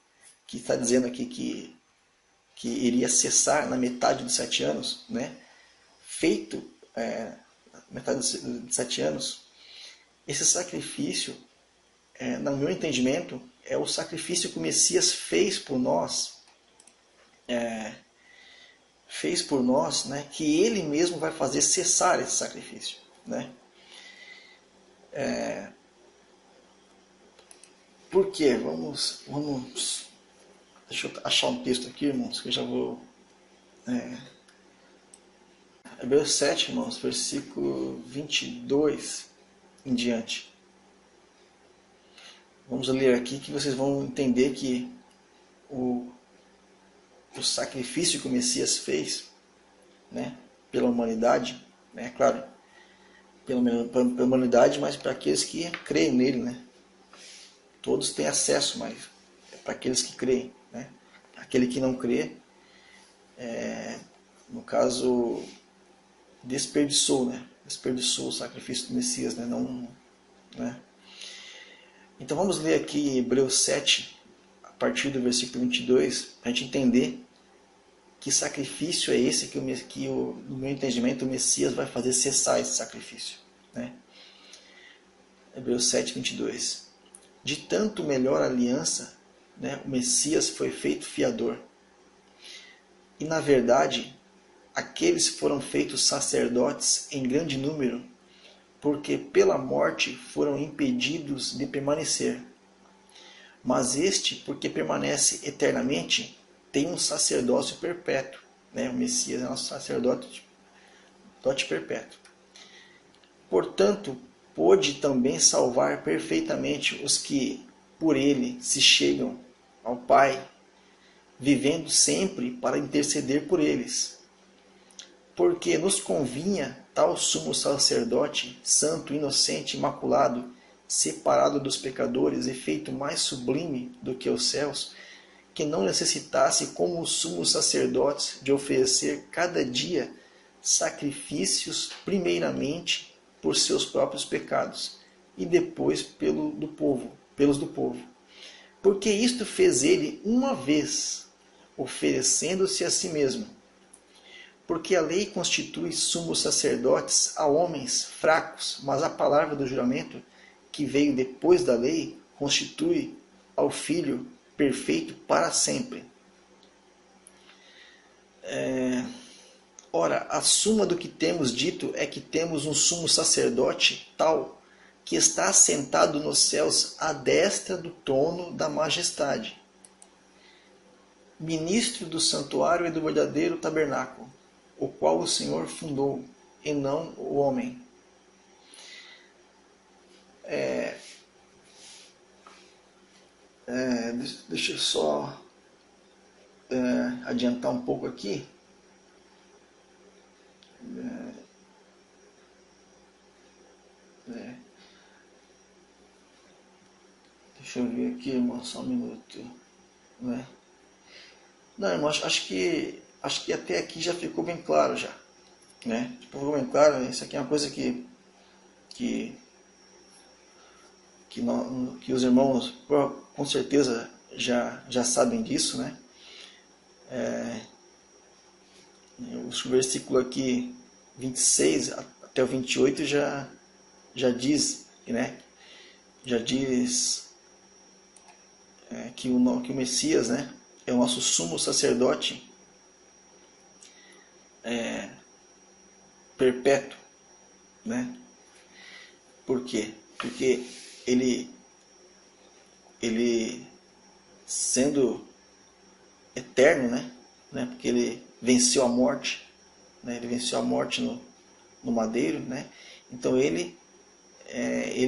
Speaker 1: está dizendo aqui que iria cessar na metade dos 7 anos, né, feito metade dos 7 anos, esse sacrifício, no meu entendimento, é o sacrifício que o Messias fez por nós, né, que ele mesmo vai fazer cessar esse sacrifício, né? Por quê? Vamos, deixa eu achar um texto aqui, irmãos, que eu já vou... Hebreus 7, irmãos, versículo 22 em diante. Vamos ler aqui que vocês vão entender que o sacrifício que o Messias fez, né, pela humanidade, né, claro, pela humanidade, mas para aqueles que creem nele, né? Todos têm acesso, mas é para aqueles que creem, né? Aquele que não crê, no caso, desperdiçou, né? Desperdiçou o sacrifício do Messias, né? Não, né? Então vamos ler aqui Hebreus 7, a partir do versículo 22, para a gente entender que sacrifício é esse que, no meu entendimento, o Messias vai fazer cessar esse sacrifício, né? Hebreus 7, 22. De tanto melhor aliança, né, o Messias foi feito fiador. E, na verdade, aqueles foram feitos sacerdotes em grande número, porque pela morte foram impedidos de permanecer. Mas este, porque permanece eternamente, tem um sacerdócio perpétuo, né? O Messias é nosso sacerdote perpétuo. Portanto, pôde também salvar perfeitamente os que por ele se chegam ao Pai, vivendo sempre para interceder por eles. Porque nos convinha tal sumo sacerdote, santo, inocente, imaculado, separado dos pecadores e feito mais sublime do que os céus, que não necessitasse, como os sumos sacerdotes, de oferecer cada dia sacrifícios, primeiramente por seus próprios pecados, e depois pelos do povo. Porque isto fez ele uma vez, oferecendo-se a si mesmo. Porque a lei constitui sumos sacerdotes a homens fracos, mas a palavra do juramento, que veio depois da lei, constitui ao Filho perfeito para sempre. Ora, a suma do que temos dito é que temos um sumo sacerdote tal, que está assentado nos céus à destra do trono da majestade, ministro do santuário e do verdadeiro tabernáculo, o qual o Senhor fundou, e não o homem. Deixa eu só adiantar um pouco aqui. Deixa eu ver aqui, irmão, só um minuto. Né? Não, irmão, acho que até aqui já ficou bem claro já. Né? Ficou bem claro, isso aqui é uma coisa que os irmãos com certeza já sabem disso, né? O versículo aqui 26 até o 28 já diz, né? Já diz que o Messias, né, é o nosso sumo sacerdote perpétuo, né? Por quê? Porque ele sendo eterno, né? Porque ele venceu a morte, né? Ele venceu a morte no madeiro, né? Então ele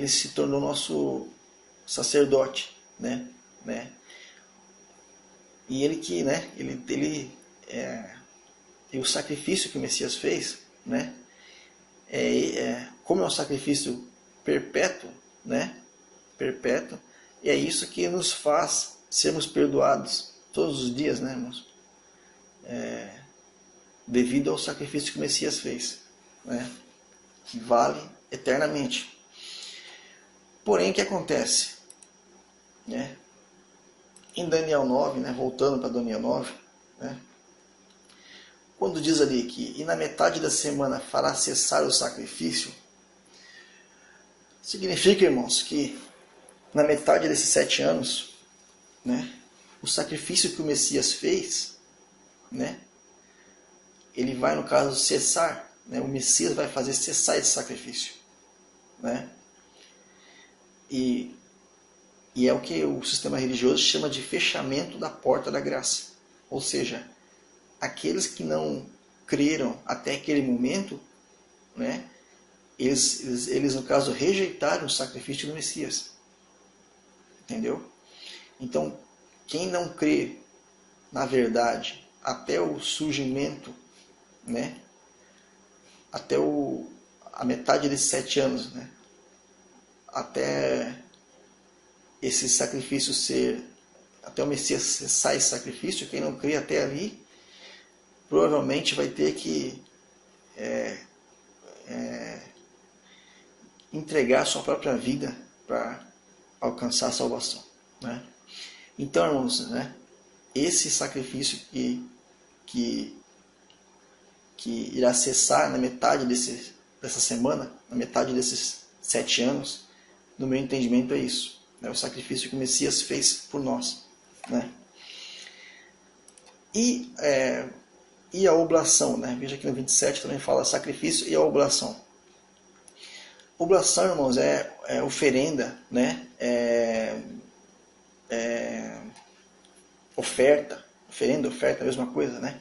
Speaker 1: se tornou nosso sacerdote, né? E ele que, né? E o sacrifício que o Messias fez, né? Como é um sacrifício perpétuo, né? Perpétuo, e é isso que nos faz sermos perdoados todos os dias, né, irmãos? Devido ao sacrifício que o Messias fez, né? Que vale eternamente. Porém, o que acontece? Né? Em Daniel 9, né, voltando para Daniel 9, né, quando diz ali que e na metade da semana fará cessar o sacrifício, significa, irmãos, que na metade desses 7 anos, né, o sacrifício que o Messias fez, né, ele vai, no caso, cessar, né, o Messias vai fazer cessar esse sacrifício, né, e é o que o sistema religioso chama de fechamento da porta da graça. Ou seja, aqueles que não creram até aquele momento, né, eles no caso, rejeitaram o sacrifício do Messias. Entendeu? Então, quem não crê na verdade até o surgimento, né, até a metade desses 7 anos, né, até esse sacrifício até o Messias cessar esse sacrifício, quem não crê até ali, provavelmente vai ter que entregar a sua própria vida para alcançar a salvação, né? Então, irmãos, né, esse sacrifício que irá cessar na metade dessa semana, na metade desses 7 anos, no meu entendimento é isso. É o sacrifício que o Messias fez por nós, né? E a oblação, né? Veja que no 27 também fala sacrifício e a oblação. Oblação, irmãos, é oferenda, né? Oferenda, oferta, a mesma coisa, né?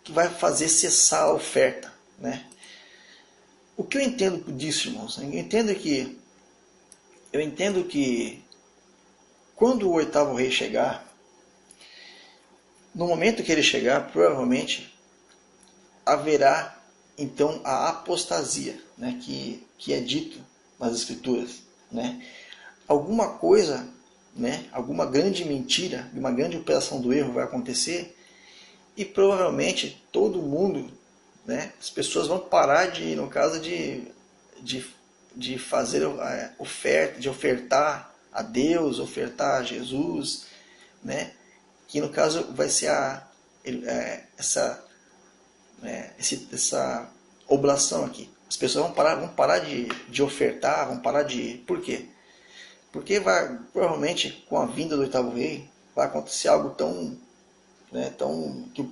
Speaker 1: Que vai fazer cessar a oferta, né? O que eu entendo disso, irmãos? Eu entendo que quando o 8º rei chegar, no momento que ele chegar, provavelmente haverá então a apostasia, né, que é dito nas Escrituras, né? Alguma coisa, né, alguma grande mentira, uma grande operação do erro vai acontecer e provavelmente todo mundo, né, as pessoas vão parar no caso de fazer oferta, de ofertar a Deus, ofertar a Jesus, né? Que no caso vai ser essa oblação aqui. As pessoas vão parar de ofertar, vão parar de... Por quê? Porque provavelmente com a vinda do 8º rei vai acontecer algo tão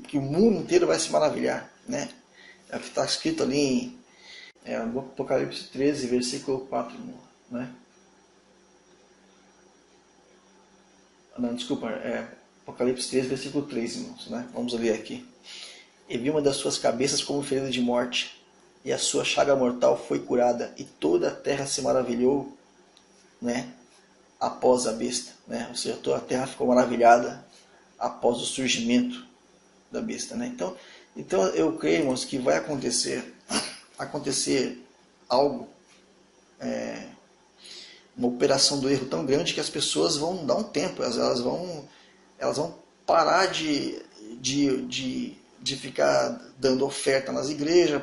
Speaker 1: que o mundo inteiro vai se maravilhar, né? É o que está escrito ali no Apocalipse 13, versículo 4, né? Não, desculpa, Apocalipse 13, versículo 3, irmãos, né? Vamos ler aqui. E vi uma das suas cabeças como ferida de morte, e a sua chaga mortal foi curada, e toda a terra se maravilhou, né, após a besta, né? Ou seja, toda a terra ficou maravilhada após o surgimento da besta, né? Então eu creio, irmãos, que vai acontecer algo uma operação do erro tão grande que as pessoas vão dar um tempo, elas vão parar de ficar dando oferta nas igrejas,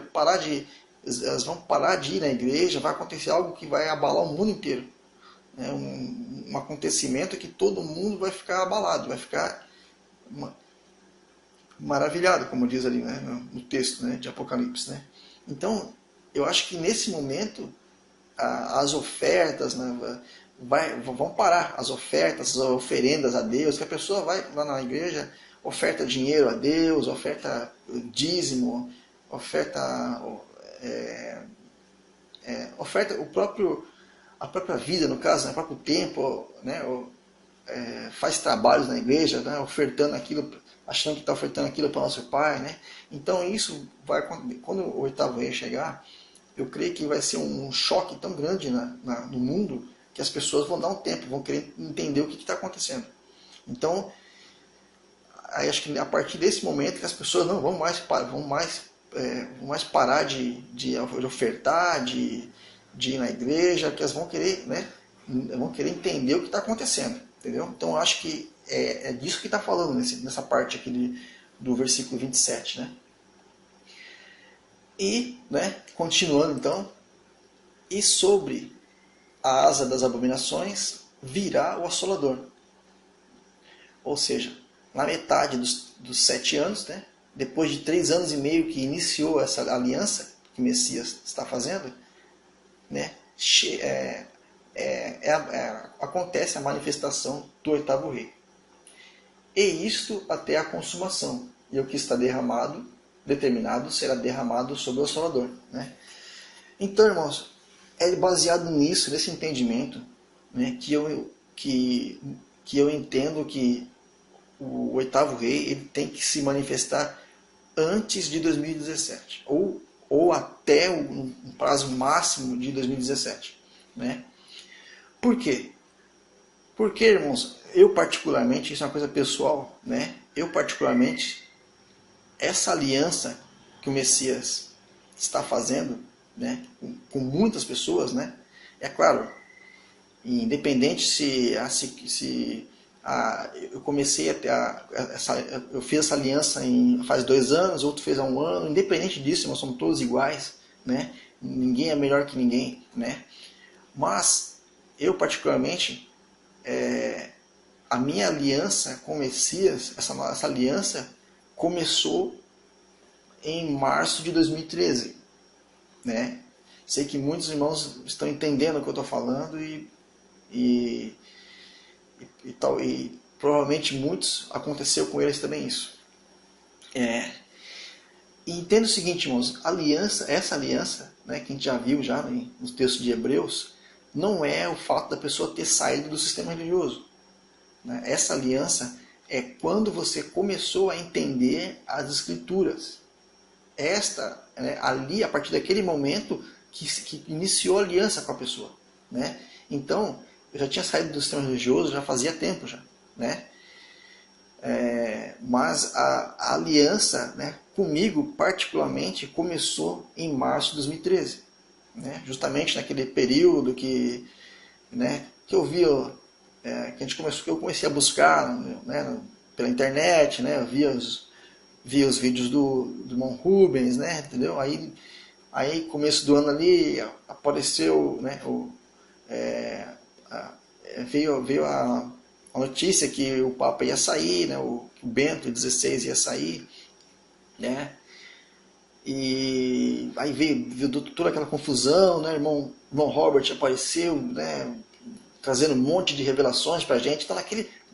Speaker 1: elas vão parar de ir na igreja, vai acontecer algo que vai abalar o mundo inteiro. É um acontecimento que todo mundo vai ficar abalado, vai ficar maravilhado, como diz ali, né, no texto, né, de Apocalipse. Né? Então, eu acho que nesse momento as ofertas, né, vão parar, as ofertas, as oferendas a Deus, que a pessoa vai lá na igreja, oferta dinheiro a Deus, oferta dízimo, oferta oferta a própria vida, no caso, né, o próprio tempo, né, faz trabalhos na igreja, né, ofertando aquilo, achando que está ofertando aquilo para o nosso Pai. Né? Então isso vai, quando o oitavo rei chegar, eu creio que vai ser um choque tão grande no mundo que as pessoas vão dar um tempo, vão querer entender o que está acontecendo. Então, aí acho que a partir desse momento que as pessoas não vão mais parar de ofertar, de ir na igreja, que elas vão querer, né, vão querer entender o que está acontecendo. Entendeu? Então eu acho que é disso que está falando nessa parte aqui do versículo 27. Né? E, né, continuando então, e sobre a asa das abominações virá o assolador. Ou seja, na metade dos 7 anos, né, depois de 3 anos e meio que iniciou essa aliança que o Messias está fazendo, né, acontece a manifestação do oitavo rei. E isto até a consumação. E o que está determinado, será derramado sobre o assolador. Né? Então, irmãos, é baseado nisso, nesse entendimento, né, que eu entendo que o oitavo rei ele tem que se manifestar antes de 2017. Ou até um prazo máximo de 2017. Né? Por quê? Porque, irmãos, eu particularmente, isso é uma coisa pessoal, né? Eu particularmente, essa aliança que o Messias está fazendo, né, com muitas pessoas, né? É claro, independente eu comecei eu fiz essa aliança faz 2 anos, outro fez há 1 ano, independente disso, nós somos todos iguais, né? Ninguém é melhor que ninguém, né? Mas eu particularmente a minha aliança com o Messias, essa aliança começou em março de 2013, né? Sei que muitos irmãos estão entendendo o que eu estou falando e provavelmente muitos aconteceu com eles também isso. E entenda o seguinte, irmãos, essa aliança, né, que a gente já viu nos textos de Hebreus, não é o fato da pessoa ter saído do sistema religioso. Né? Essa aliança é quando você começou a entender as Escrituras. Ali, a partir daquele momento, que iniciou a aliança com a pessoa. Né? Então, eu já tinha saído do sistema religioso, já fazia tempo já. Né? Mas a aliança, né, comigo, particularmente, começou em março de 2013. Né? Justamente naquele período que eu vi, que eu comecei a buscar, né, pela internet, né, via os vídeos do irmão Rubens, né, entendeu? Aí começo do ano ali apareceu, né, veio a notícia que o Papa ia sair, né, o Bento XVI ia sair, né? E aí veio toda aquela confusão, né? Irmão Robert apareceu, né? Trazendo um monte de revelações para a gente. Então,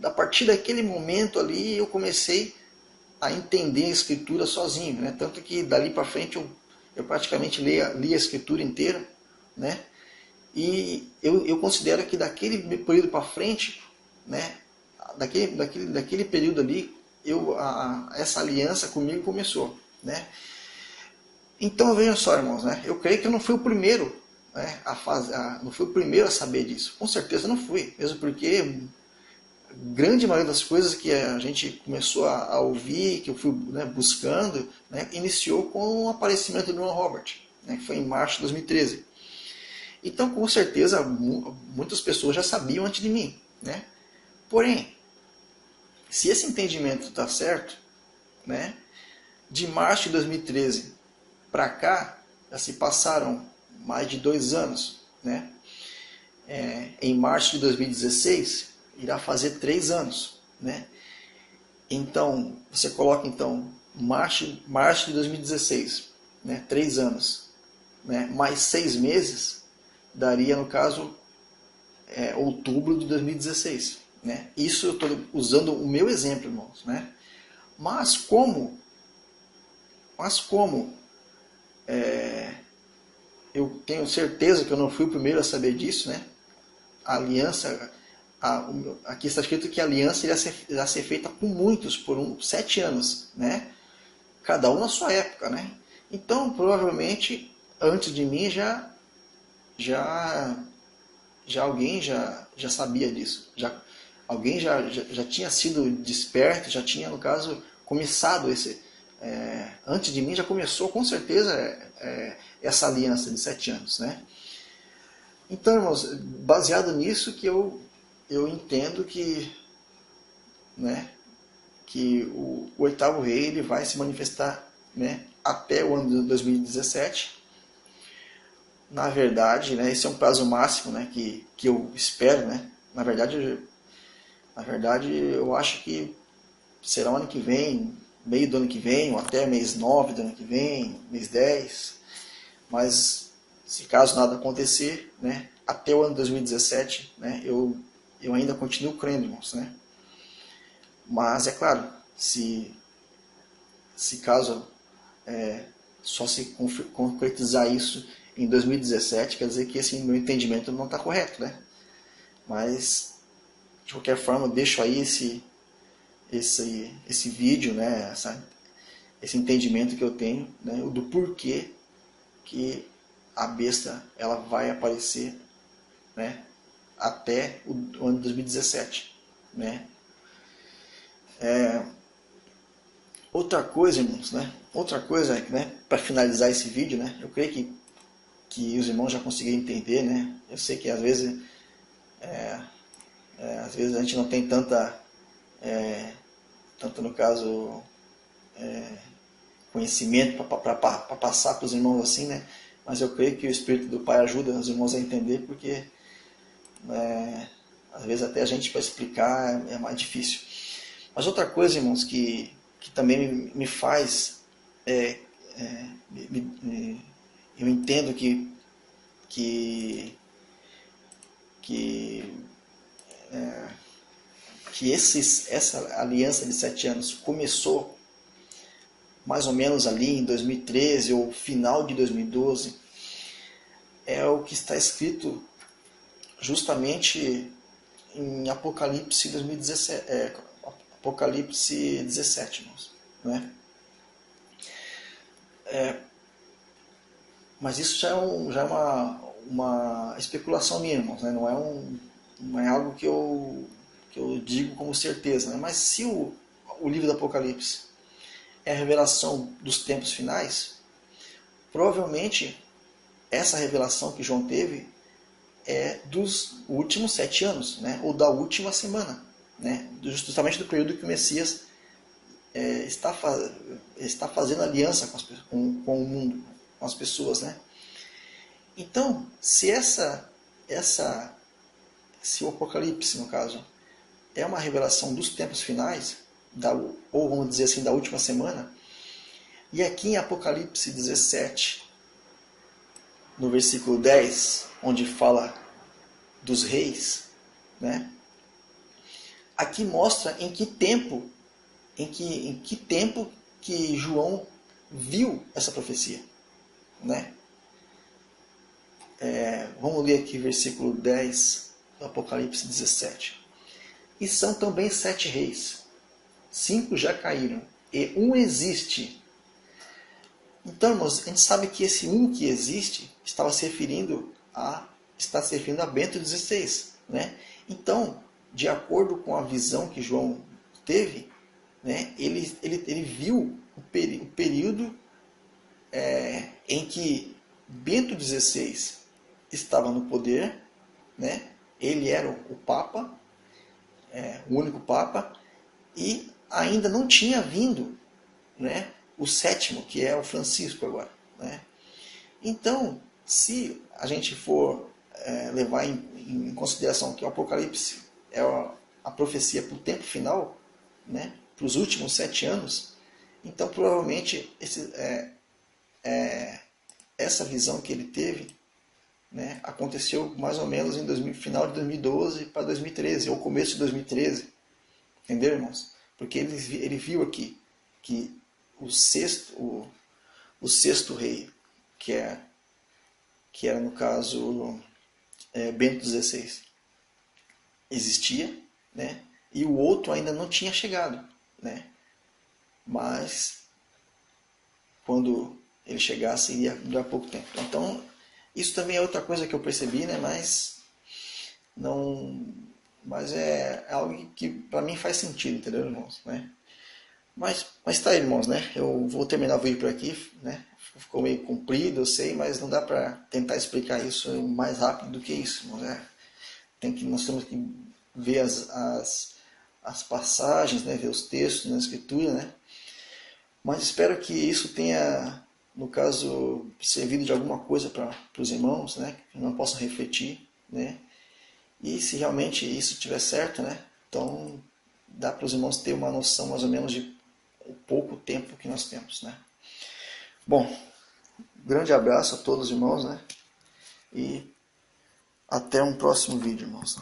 Speaker 1: a partir daquele momento ali, eu comecei a entender a Escritura sozinho, né? Tanto que dali para frente eu praticamente li a Escritura inteira, né? E eu considero que daquele período para frente, né? Daquele período ali, essa aliança comigo começou, né? Então veja só, irmãos, né? Eu creio que eu não fui o primeiro, né, não fui o primeiro a saber disso. Com certeza não fui, mesmo porque a grande maioria das coisas que a gente começou a ouvir, que eu fui, né, buscando, né, iniciou com o aparecimento do irmão Robert, né, que foi em março de 2013. Então, com certeza, muitas pessoas já sabiam antes de mim, né? Porém, se esse entendimento está certo, né, de março de 2013 para cá, já se passaram mais de 2 anos, né? Em março de 2016, irá fazer 3 anos, né? Então, você coloca então março de 2016, né? 3 anos, né? Mais 6 meses, daria no caso outubro de 2016, né? Isso eu estou usando o meu exemplo, irmãos, né? Mas como eu tenho certeza que eu não fui o primeiro a saber disso, né? A aliança, aqui está escrito que a aliança irá ser feita com muitos por 7 anos, né? Cada um na sua época, né? Então, provavelmente, antes de mim já alguém já sabia disso, alguém já tinha sido desperto, já tinha, no caso, começado antes de mim já começou com certeza essa aliança de 7 anos, né? Então, irmãos, baseado nisso que eu entendo que, né, que o oitavo rei ele vai se manifestar, né, até o ano de 2017. Na verdade, né, esse é um prazo máximo, né, que eu espero, né? Na verdade, eu acho que será o ano que vem, meio do ano que vem, ou até mês 9 do ano que vem, mês 10. Mas, se caso nada acontecer, né, até o ano de 2017, né, eu ainda continuo crendo, irmãos, né? Mas, é claro, se caso só se concretizar isso em 2017, quer dizer que esse meu entendimento não está correto, né? Mas, de qualquer forma, eu deixo aí esse vídeo, né, esse entendimento que eu tenho, né, do porquê que a besta ela vai aparecer, né, até o ano de 2017, né? Outra coisa, irmãos, né? Outra coisa, né, para finalizar esse vídeo, né? Eu creio que os irmãos já conseguiram entender, né? Eu sei que às vezes a gente não tem tanto no caso conhecimento para passar para os irmãos assim, né? Mas eu creio que o Espírito do Pai ajuda os irmãos a entender, porque às vezes até a gente para explicar é mais difícil. Mas outra coisa, irmãos, que também me faz eu entendo que essa aliança de 7 anos começou mais ou menos ali em 2013 ou final de 2012, é o que está escrito justamente em Apocalipse 2017, Apocalipse 17, irmãos, né? Mas isso já é uma especulação minha, irmãos, né? Não é algo que eu digo como certeza, né? Mas se o livro do Apocalipse é a revelação dos tempos finais, provavelmente essa revelação que João teve é dos últimos 7 anos, né? Ou da última semana, né? Justamente do período que o Messias está fazendo aliança com o mundo, com as pessoas, né? Então, se o Apocalipse, no caso, é uma revelação dos tempos finais, ou vamos dizer assim, da última semana, e aqui em Apocalipse 17, no versículo 10, onde fala dos reis, né? Aqui mostra em que tempo que João viu essa profecia, né? Vamos ler aqui versículo 10 do Apocalipse 17. E são também 7 reis, 5 já caíram, e um existe. Então, irmãos, a gente sabe que esse um que existe está se referindo a Bento XVI, né? Então, de acordo com a visão que João teve, né, ele viu o período em que Bento XVI estava no poder, né? Ele era o Papa, o único Papa, e ainda não tinha vindo, né, o sétimo, que é o Francisco agora, né? Então, se a gente for levar em consideração que o Apocalipse é a profecia para o tempo final, né, para os últimos 7 anos, então provavelmente essa visão que ele teve, né, aconteceu mais ou menos em final de 2012 para 2013, ou começo de 2013. Entendeu, irmãos? Porque ele viu aqui que o sexto rei, que era no caso Bento XVI, existia, né? E o outro ainda não tinha chegado, né? Mas quando ele chegasse iria durar pouco tempo. Então isso também é outra coisa que eu percebi, né? Mas é algo que para mim faz sentido, entendeu, irmãos? Né? Mas tá aí, irmãos, né? Eu vou terminar o vídeo por aqui, né? Ficou meio comprido, eu sei, mas não dá para tentar explicar isso mais rápido do que isso, irmãos, né? Nós temos que ver as passagens, né? Ver os textos na escritura, né? Mas espero que isso tenha, no caso, servido de alguma coisa para os irmãos, né? Que não possam refletir, né? E se realmente isso estiver certo, né? Então dá para os irmãos ter uma noção mais ou menos de o pouco tempo que nós temos, né? Bom, grande abraço a todos os irmãos, né? E até um próximo vídeo, irmãos.